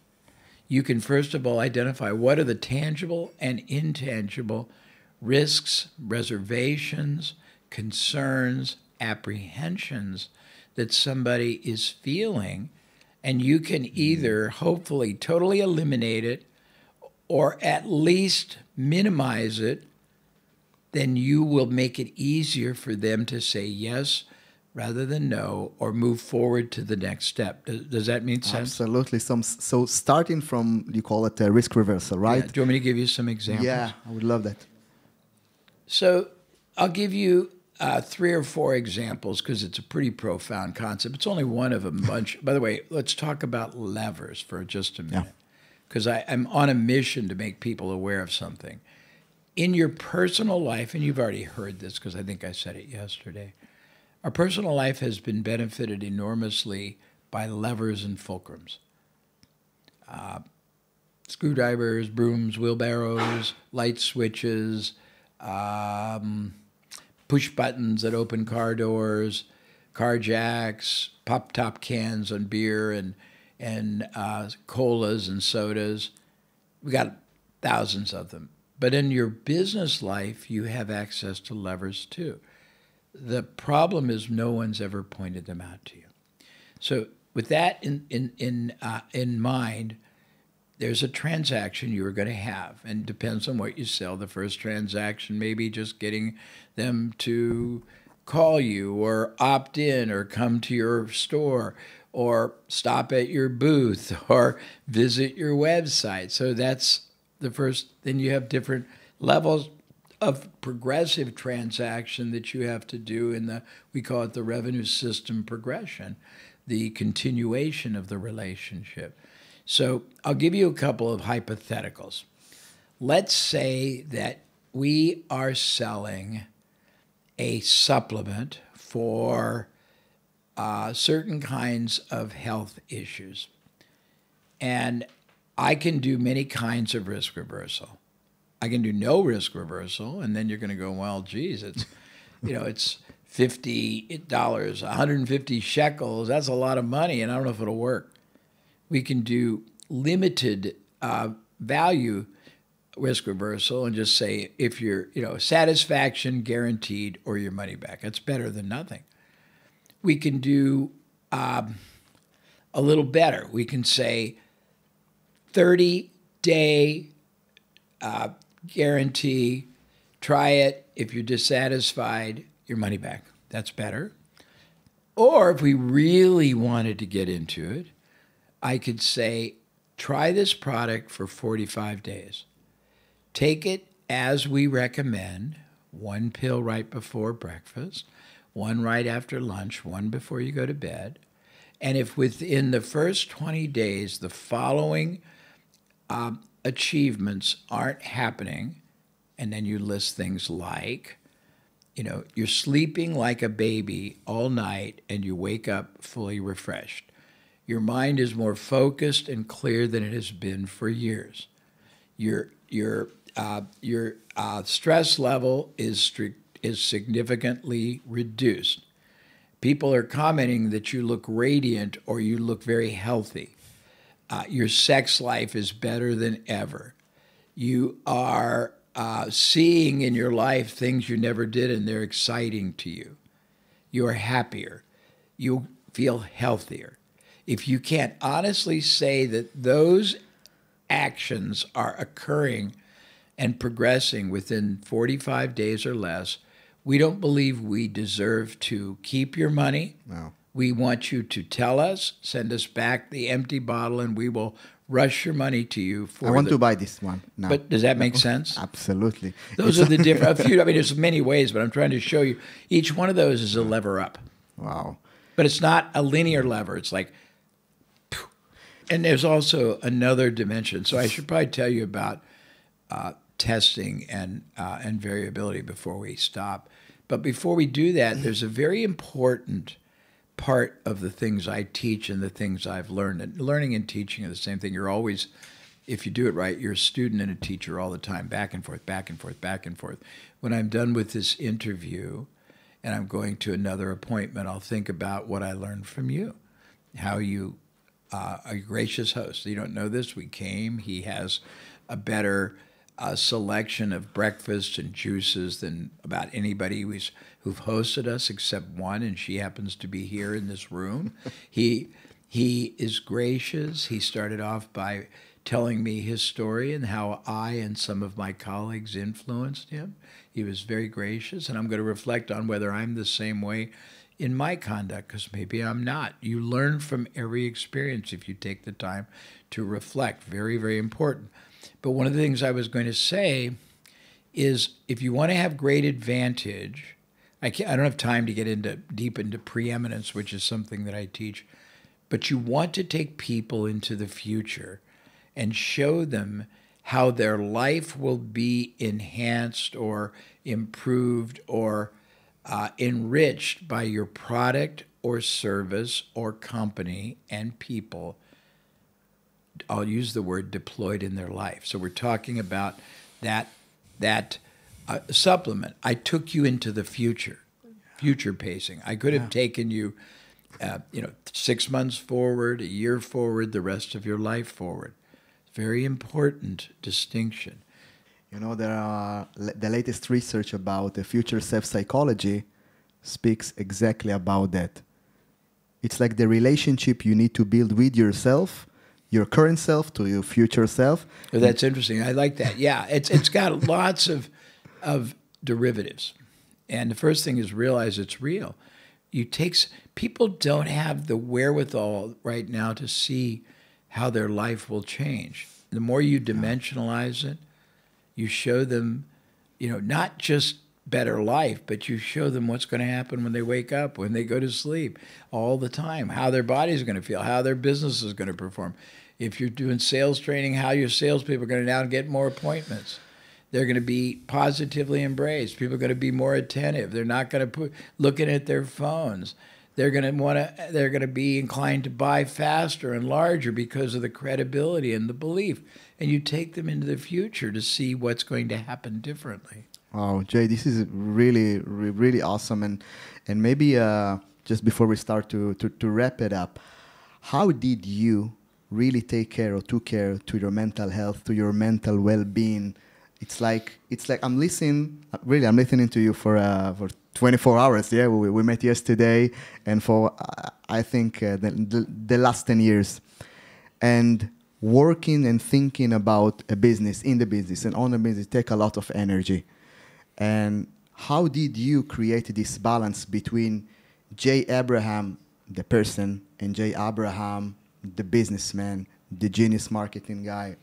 you can first of all identify what are the tangible and intangible risks, reservations, concerns, apprehensions that somebody is feeling, and you can either hopefully totally eliminate it or at least minimize it, then you will make it easier for them to say yes rather than no, or move forward to the next step. Does that make sense? Absolutely. So starting from, you call it a risk reversal, right? Yeah. Do you want me to give you some examples? Yeah, I would love that. So I'll give you 3 or 4 examples because it's a pretty profound concept. It's only one of a bunch. By the way, let's talk about levers for just a minute because I'm on a mission to make people aware of something. In your personal life, and you've already heard this because I think I said it yesterday, our personal life has been benefited enormously by levers and fulcrums. Screwdrivers, brooms, wheelbarrows, light switches, push buttons that open car doors, car jacks, pop-top cans on beer and colas and sodas. We got thousands of them. But in your business life, you have access to levers too. The problem is no one's ever pointed them out to you. So with that in mind, there's a transaction you're going to have, and it depends on what you sell. The first transaction may be just getting them to call you or opt in or come to your store or stop at your booth or visit your website. So that's the first. Then you have different levels of progressive transaction that you have to do in we call it the revenue system progression, the continuation of the relationship. So I'll give you a couple of hypotheticals. Let's say that we are selling a supplement for certain kinds of health issues. And I can do many kinds of risk reversal. I can do no risk reversal, and then you're going to go, well, geez, it's, it's $50, 150 shekels. That's a lot of money, and I don't know if it'll work. We can do limited value risk reversal and just say if you're, satisfaction guaranteed or your money back. That's better than nothing. We can do a little better. We can say 30-day guarantee. Try it. If you're dissatisfied, your money back. That's better. Or if we really wanted to get into it, I could say, try this product for 45 days. Take it as we recommend, 1 pill right before breakfast, 1 right after lunch, 1 before you go to bed. And if within the first 20 days the following achievements aren't happening, and then you list things like, you're sleeping like a baby all night and you wake up fully refreshed. Your mind is more focused and clear than it has been for years. Your stress level is significantly reduced. People are commenting that you look radiant or you look very healthy. Your sex life is better than ever. You are seeing in your life things you never did, and they're exciting to you. You are happier. You feel healthier. If you can't honestly say that those actions are occurring and progressing within 45 days or less, we don't believe we deserve to keep your money. No. We want you to tell us, send us back the empty bottle, and we will rush your money to you. I want to buy this one now. But does that make sense? Absolutely. Those are the different. There's many ways, but I'm trying to show you. Each one of those is a lever up. Wow. But it's not a linear lever. It's like, and there's also another dimension. So I should probably tell you about testing and variability before we stop. But before we do that, there's a very important part of the things I teach and the things I've learned. And learning and teaching are the same thing. You're always, if you do it right, you're a student and a teacher all the time, back and forth, back and forth, back and forth. When I'm done with this interview and I'm going to another appointment, I'll think about what I learned from you, how you are a gracious host. You don't know this. We came. He has a better selection of breakfasts and juices than about anybody who've hosted us except one, and she happens to be here in this room. He is gracious. He started off by telling me his story and how I and some of my colleagues influenced him. He was very gracious, and I'm going to reflect on whether I'm the same way in my conduct, because maybe I'm not. You learn from every experience if you take the time to reflect. Very, very important. But one of the things I was going to say is if you want to have great advantage, I don't have time to get deep into preeminence, which is something that I teach, but you want to take people into the future and show them how their life will be enhanced or improved or enriched by your product or service or company and people. I'll use the word deployed in their life. So we're talking about that supplement. I took you into the future pacing. I could have taken you, 6 months forward, a year forward, the rest of your life forward. Very important distinction. There are the latest research about the future self psychology speaks exactly about that. It's like the relationship you need to build with yourself, your current self to your future self. Oh, that's interesting. I like that. Yeah, it's got lots of derivatives. And the first thing is realize it's real. People don't have the wherewithal right now to see how their life will change. The more you dimensionalize it, you show them, not just better life, but you show them what's going to happen when they wake up, when they go to sleep, all the time, how their body's going to feel, how their business is going to perform. If you're doing sales training, how your salespeople are going to now get more appointments. They're going to be positively embraced. People are going to be more attentive. They're not going to looking at their phones. They're going to be inclined to buy faster and larger because of the credibility and the belief. And you take them into the future to see what's going to happen differently. Wow, Jay, this is really, really awesome. And maybe just before we start to wrap it up, how did you really take care or took care to your mental health, to your mental well-being. It's like I'm listening. Really, I'm listening to you for 24 hours. Yeah, we met yesterday, and for I think the last 10 years, and working and thinking about a business, in the business and on the business, take a lot of energy. And how did you create this balance between Jay Abraham, the person, and Jay Abraham, the businessman, the genius marketing guy?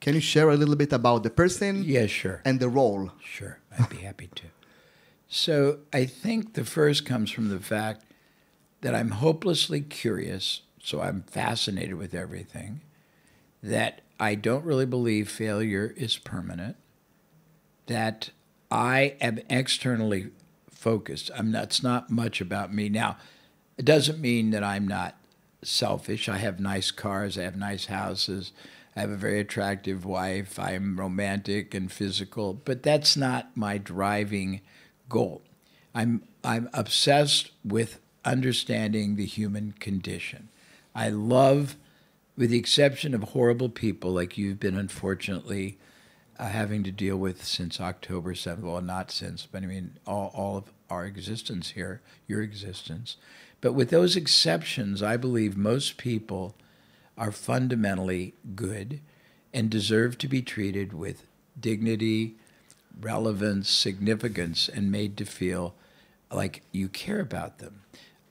Can you share a little bit about the person? Yeah, sure. And the role? Sure, I'd be happy to. So I think the first comes from the fact that I'm hopelessly curious, so I'm fascinated with everything, that I don't really believe failure is permanent, that I am externally focused. It's not much about me. Now, it doesn't mean that I'm not selfish. I have nice cars, I have nice houses, I have a very attractive wife, I'm romantic and physical, but that's not my driving goal. I'm obsessed with understanding the human condition. I love, with the exception of horrible people like you've been unfortunately having to deal with since October 7th, well, not since, but I mean all of our existence here, your existence. But with those exceptions, I believe most people are fundamentally good and deserve to be treated with dignity, relevance, significance, and made to feel like you care about them.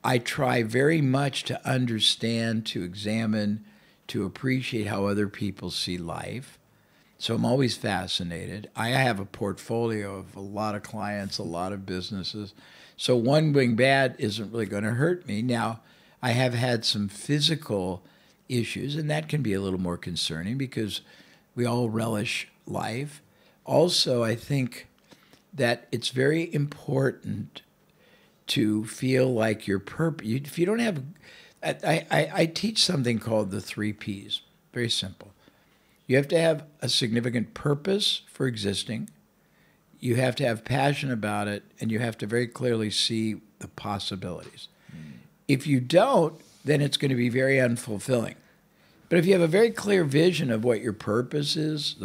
I try very much to understand, to examine, to appreciate how other people see life. So I'm always fascinated. I have a portfolio of a lot of clients, a lot of businesses. So one going bad isn't really going to hurt me. Now, I have had some physical issues, and that can be a little more concerning because we all relish life. Also, I think that it's very important to feel like your purpose. If you don't have, I teach something called the 3 Ps. Very simple. You have to have a significant purpose for existing. You have to have passion about it, and you have to very clearly see the possibilities. If you don't, then it's going to be very unfulfilling. But if you have a very clear vision of what your purpose is,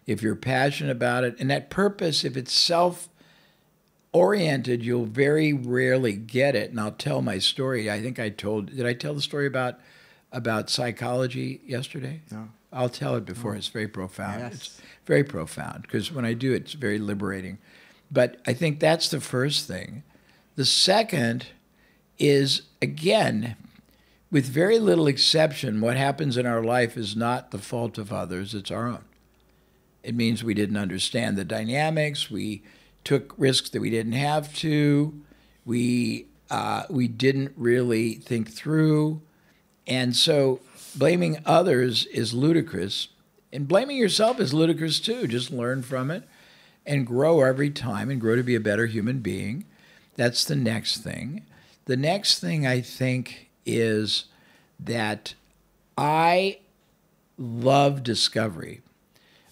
if you're passionate about it, and that purpose, if it's self-oriented, you'll very rarely get it. And I'll tell my story. I think did I tell the story about psychology yesterday? No. I'll tell it before. It's very profound. Yes. It's very profound because when I do it, it's very liberating. But I think that's the first thing. The second is, again, with very little exception, what happens in our life is not the fault of others, it's our own. It means we didn't understand the dynamics, we took risks that we didn't have to, we didn't really think through, and so blaming others is ludicrous, and blaming yourself is ludicrous too. Just learn from it and grow every time and grow to be a better human being. That's the next thing. The next thing I think is that I love discovery.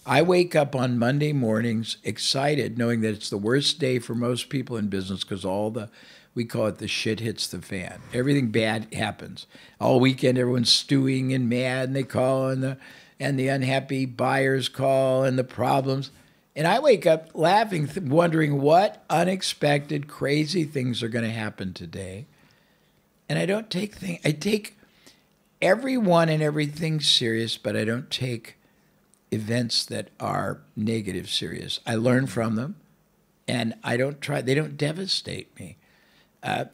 I wake up on Monday mornings excited, knowing that it's the worst day for most people in business because we call it the shit hits the fan. Everything bad happens. All weekend, everyone's stewing and mad, and they call, and the unhappy buyers call, and the problems. And I wake up laughing, wondering what unexpected, crazy things are going to happen today. And I don't take things, I take everyone and everything serious, but I don't take events that are negative serious. I learn from them, and they don't devastate me. I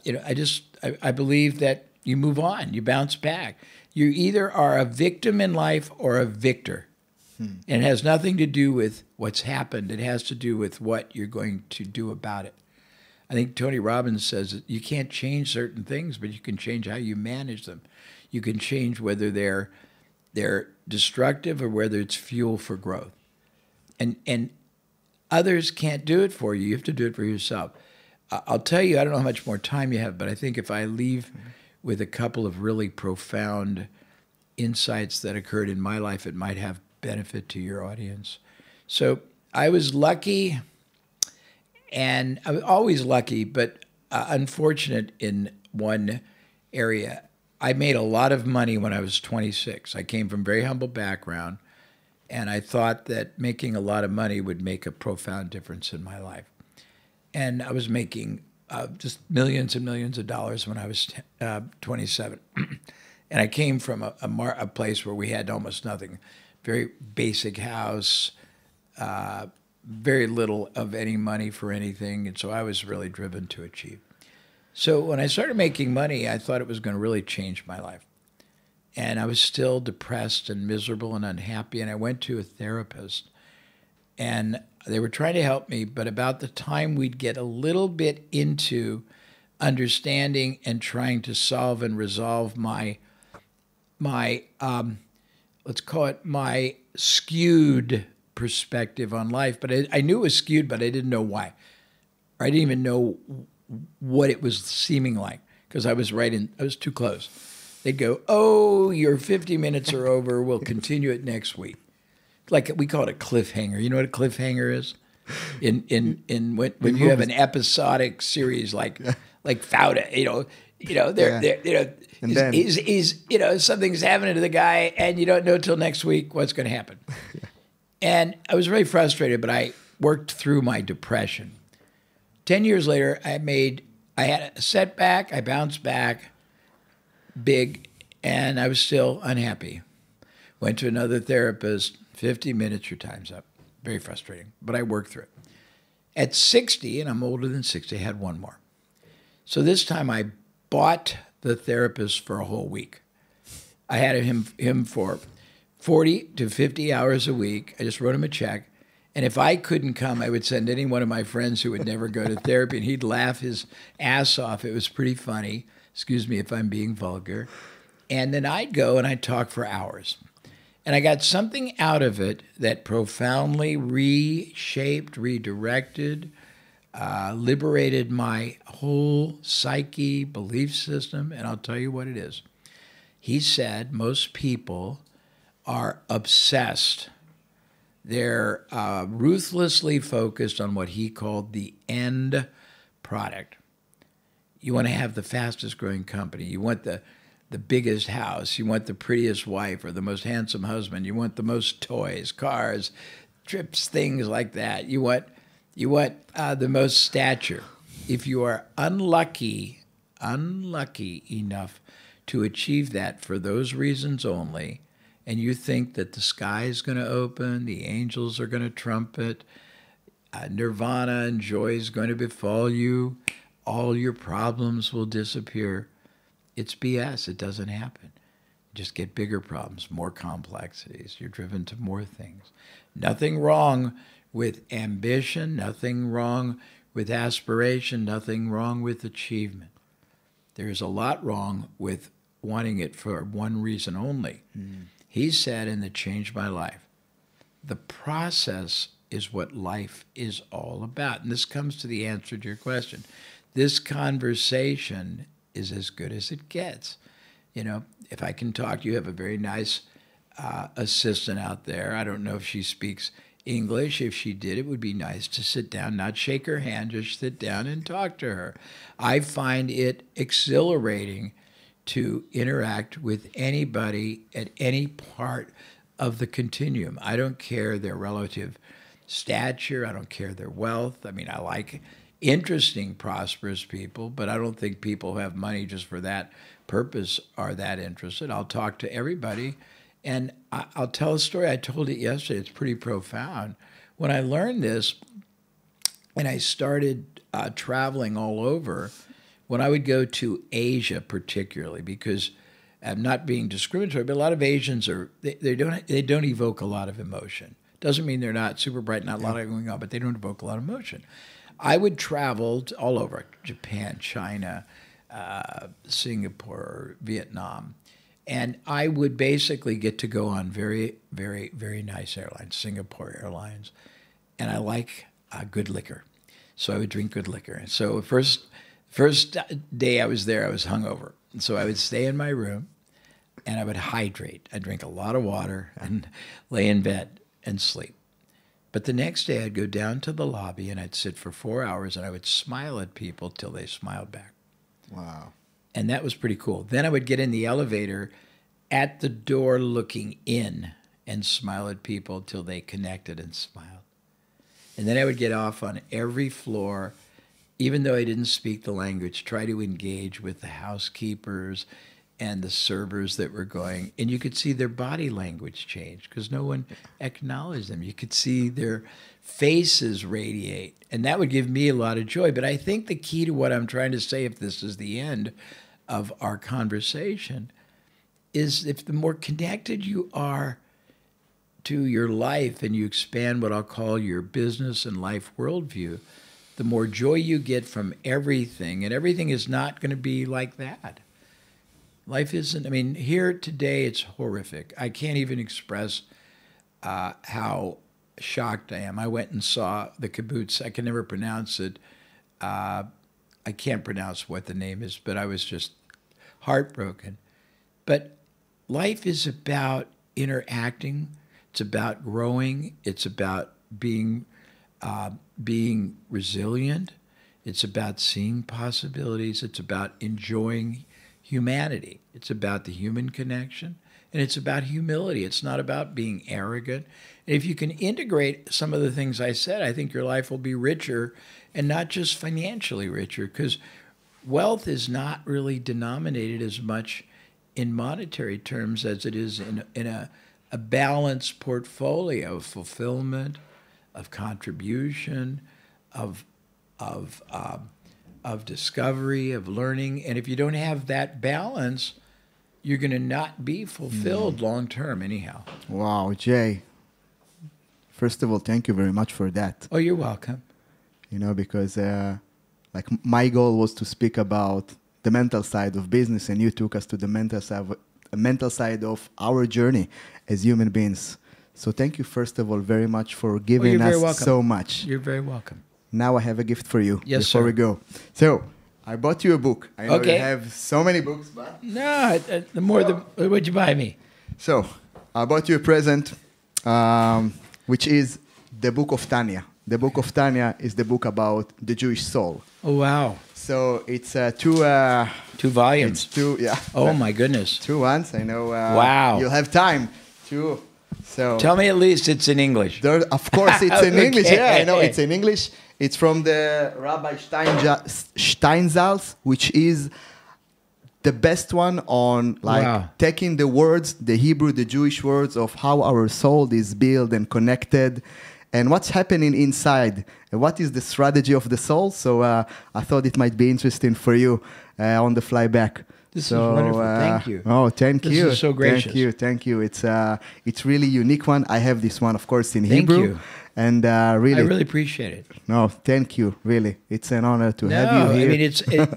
believe that you move on, you bounce back. You either are a victim in life or a victor. And it has nothing to do with what's happened. It has to do with what you're going to do about it. I think Tony Robbins says that you can't change certain things, but you can change how you manage them. You can change whether they're destructive or whether it's fuel for growth. And others can't do it for you. You have to do it for yourself. I'll tell you, I don't know how much more time you have, but I think if I leave with a couple of really profound insights that occurred in my life, it might have benefit to your audience. So I was lucky, and I was always lucky, but unfortunate in one area. I made a lot of money when I was 26. I came from a very humble background, and I thought that making a lot of money would make a profound difference in my life. And I was making just millions and millions of dollars when I was 27. And I came from a place where we had almost nothing, very basic house, very little of any money for anything. And so I was really driven to achieve. So when I started making money, I thought it was going to really change my life. And I was still depressed and miserable and unhappy. And I went to a therapist, and they were trying to help me. But about the time we'd get a little bit into understanding and trying to solve and resolve my let's call it my skewed perspective on life. But I knew it was skewed, but I didn't know why. Or I didn't even know what it was seeming like, because I was too close. They'd go, "Oh, your 50 minutes are over. We'll continue it next week." Like we call it a cliffhanger. You know what a cliffhanger is? When you have an episodic series like Fauda, and then something's happening to the guy, and you don't know till next week what's going to happen. And I was really frustrated, but I worked through my depression. 10 years later, I had a setback. I bounced back big, and I was still unhappy. Went to another therapist. 50 minutes, your time's up. Very frustrating, but I worked through it. At 60, and I'm older than 60, I had one more. So this time I bought the therapist for a whole week. I had him for 40 to 50 hours a week. I just wrote him a check. And if I couldn't come, I would send any one of my friends who would never go to therapy, and he'd laugh his ass off. It was pretty funny. Excuse me if I'm being vulgar. And then I'd go and I'd talk for hours. And I got something out of it that profoundly reshaped, redirected, liberated my whole psyche, belief system. And I'll tell you what it is. He said most people are obsessed. They're ruthlessly focused on what he called the end product. You want to have the fastest growing company. You want the biggest house. You want the prettiest wife or the most handsome husband. You want the most toys, cars, trips, things like that. You want the most stature. If you are unlucky enough to achieve that for those reasons only, and you think that the sky is going to open, the angels are going to trumpet, nirvana and joy is going to befall you, all your problems will disappear, it's BS. It doesn't happen. You just get bigger problems, more complexities. You're driven to more things. Nothing wrong with ambition, nothing wrong with aspiration, nothing wrong with achievement. There is a lot wrong with wanting it for one reason only. He said, and it changed my life, the process is what life is all about. And this comes to the answer to your question. This conversation is as good as it gets. You know, if I can talk, you have a very nice assistant out there. I don't know if she speaks English. If she did, it would be nice to sit down, not shake her hand, just sit down and talk to her. I find it exhilarating to interact with anybody at any part of the continuum. I don't care their relative stature. I don't care their wealth. I mean, I like interesting, prosperous people, but I don't think people who have money just for that purpose are that interested. I'll talk to everybody, and I'll tell a story. I told it yesterday. It's pretty profound. When I learned this, and I started traveling all over, when I would go to Asia particularly, because I'm not being discriminatory, but a lot of Asians they don't evoke a lot of emotion. Doesn't mean they're not super bright, not a lot of going on, but they don't evoke a lot of emotion. I would travel all over, Japan, China, Singapore, Vietnam, and I would basically get to go on very, very, very nice airlines, Singapore Airlines, and I like good liquor, so I would drink good liquor. And so first day I was there, I was hungover, and so I would stay in my room, and I would hydrate. I'd drink a lot of water and lay in bed and sleep. But the next day I'd go down to the lobby and I'd sit for 4 hours and I would smile at people till they smiled back. Wow. And that was pretty cool. Then I would get in the elevator at the door looking in and smile at people till they connected and smiled. And then I would get off on every floor, even though I didn't speak the language, try to engage with the housekeepers and the servers that were going. And you could see their body language change because no one acknowledged them. You could see their faces radiate. And that would give me a lot of joy. But I think the key to what I'm trying to say, if this is the end of our conversation, is if the more connected you are to your life and you expand what I'll call your business and life worldview, the more joy you get from everything. And everything is not going to be like that. Life isn't, I mean, here today it's horrific. I can't even express how shocked I am. I went and saw the kibbutz. I can never pronounce it. I can't pronounce what the name is, but I was just heartbroken. But life is about interacting. It's about growing. It's about being resilient. It's about seeing possibilities. It's about enjoying humanity. It's about the human connection. And it's about humility. It's not about being arrogant. And if you can integrate some of the things I said, I think your life will be richer, and not just financially richer, because wealth is not really denominated as much in monetary terms as it is in a balanced portfolio of fulfillment, of contribution, of discovery, of learning. And if you don't have that balance, you're going to not be fulfilled long term anyhow. Wow, Jay. First of all, thank you very much for that. Oh, you're welcome. You know, because like my goal was to speak about the mental side of business, and you took us to the mental side of our journey as human beings. So thank you, first of all, very much for giving us so much. You're very welcome. Now I have a gift for you before we go. So I bought you a book. I know you have so many books, but... No, what'd you buy me? So I bought you a present, which is the Book of Tanya. The Book of Tanya is the book about the Jewish soul. Oh, wow. So it's two volumes. It's two, yeah. Oh, my goodness. 2 ones. I know. Wow. You'll have time to... So tell me at least it's in English. Of course, it's in English. Yeah, I know it's in English. It's from the Rabbi Steinsaltz, which is the best one on taking the words, the Hebrew, the Jewish words of how our soul is built and connected, and what's happening inside, and what is the strategy of the soul. So I thought it might be interesting for you on the fly back. This is wonderful. Thank you. Oh, thank you. This is so gracious. Thank you. It's really unique one. I have this one, of course, in Hebrew. Thank you. And I really appreciate it. No, thank you. Really, it's an honor to have you here. I mean,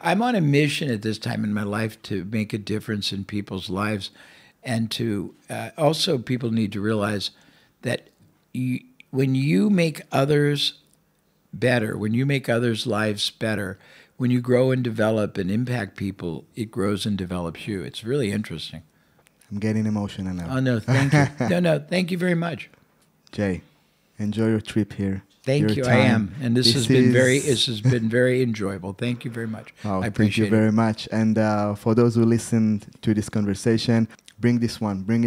I'm on a mission at this time in my life to make a difference in people's lives, and to also people need to realize that when you make others better, when you make others' lives better, when you grow and develop and impact people, it grows and develops you. It's really interesting. I'm getting emotional now. Oh, no, thank you. No, thank you very much. Jay, enjoy your trip here. Thank you. I am. And this has been very enjoyable. Thank you very much. Oh, I appreciate it. Thank you very much. And for those who listened to this conversation, bring this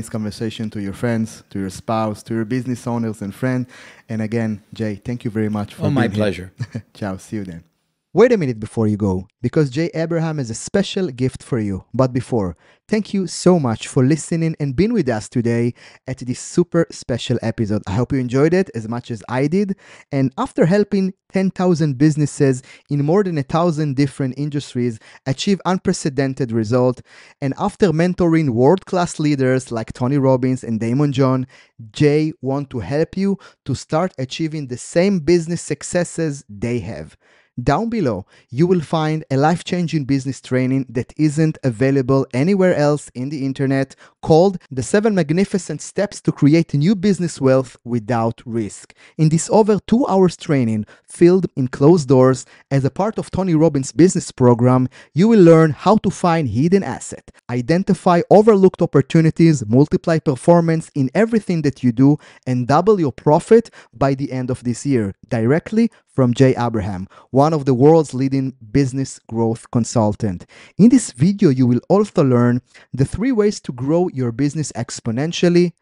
conversation to your friends, to your spouse, to your business owners and friends. And again, Jay, thank you very much for being my pleasure. Ciao. See you then. Wait a minute before you go, because Jay Abraham has a special gift for you. But before, thank you so much for listening and being with us today at this super special episode. I hope you enjoyed it as much as I did. And after helping 10,000 businesses in more than 1,000 different industries achieve unprecedented results, and after mentoring world-class leaders like Tony Robbins and Daymond John, Jay wants to help you to start achieving the same business successes they have. Down below, you will find a life-changing business training that isn't available anywhere else in the internet, called The 7 Magnificent Steps to Create New Business Wealth Without Risk. In this over 2 hours training, filled in closed doors, as a part of Tony Robbins' business program, you will learn how to find hidden assets, identify overlooked opportunities, multiply performance in everything that you do, and double your profit by the end of this year, directly from Jay Abraham, one of the world's leading business growth consultant. In this video, you will also learn the 3 ways to grow your business exponentially,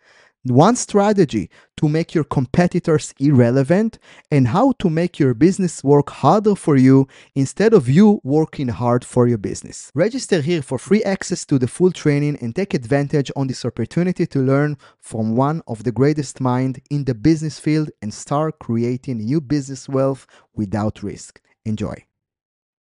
1 strategy to make your competitors irrelevant, and how to make your business work harder for you instead of you working hard for your business. Register here for free access to the full training and take advantage on this opportunity to learn from one of the greatest minds in the business field and start creating new business wealth without risk. Enjoy.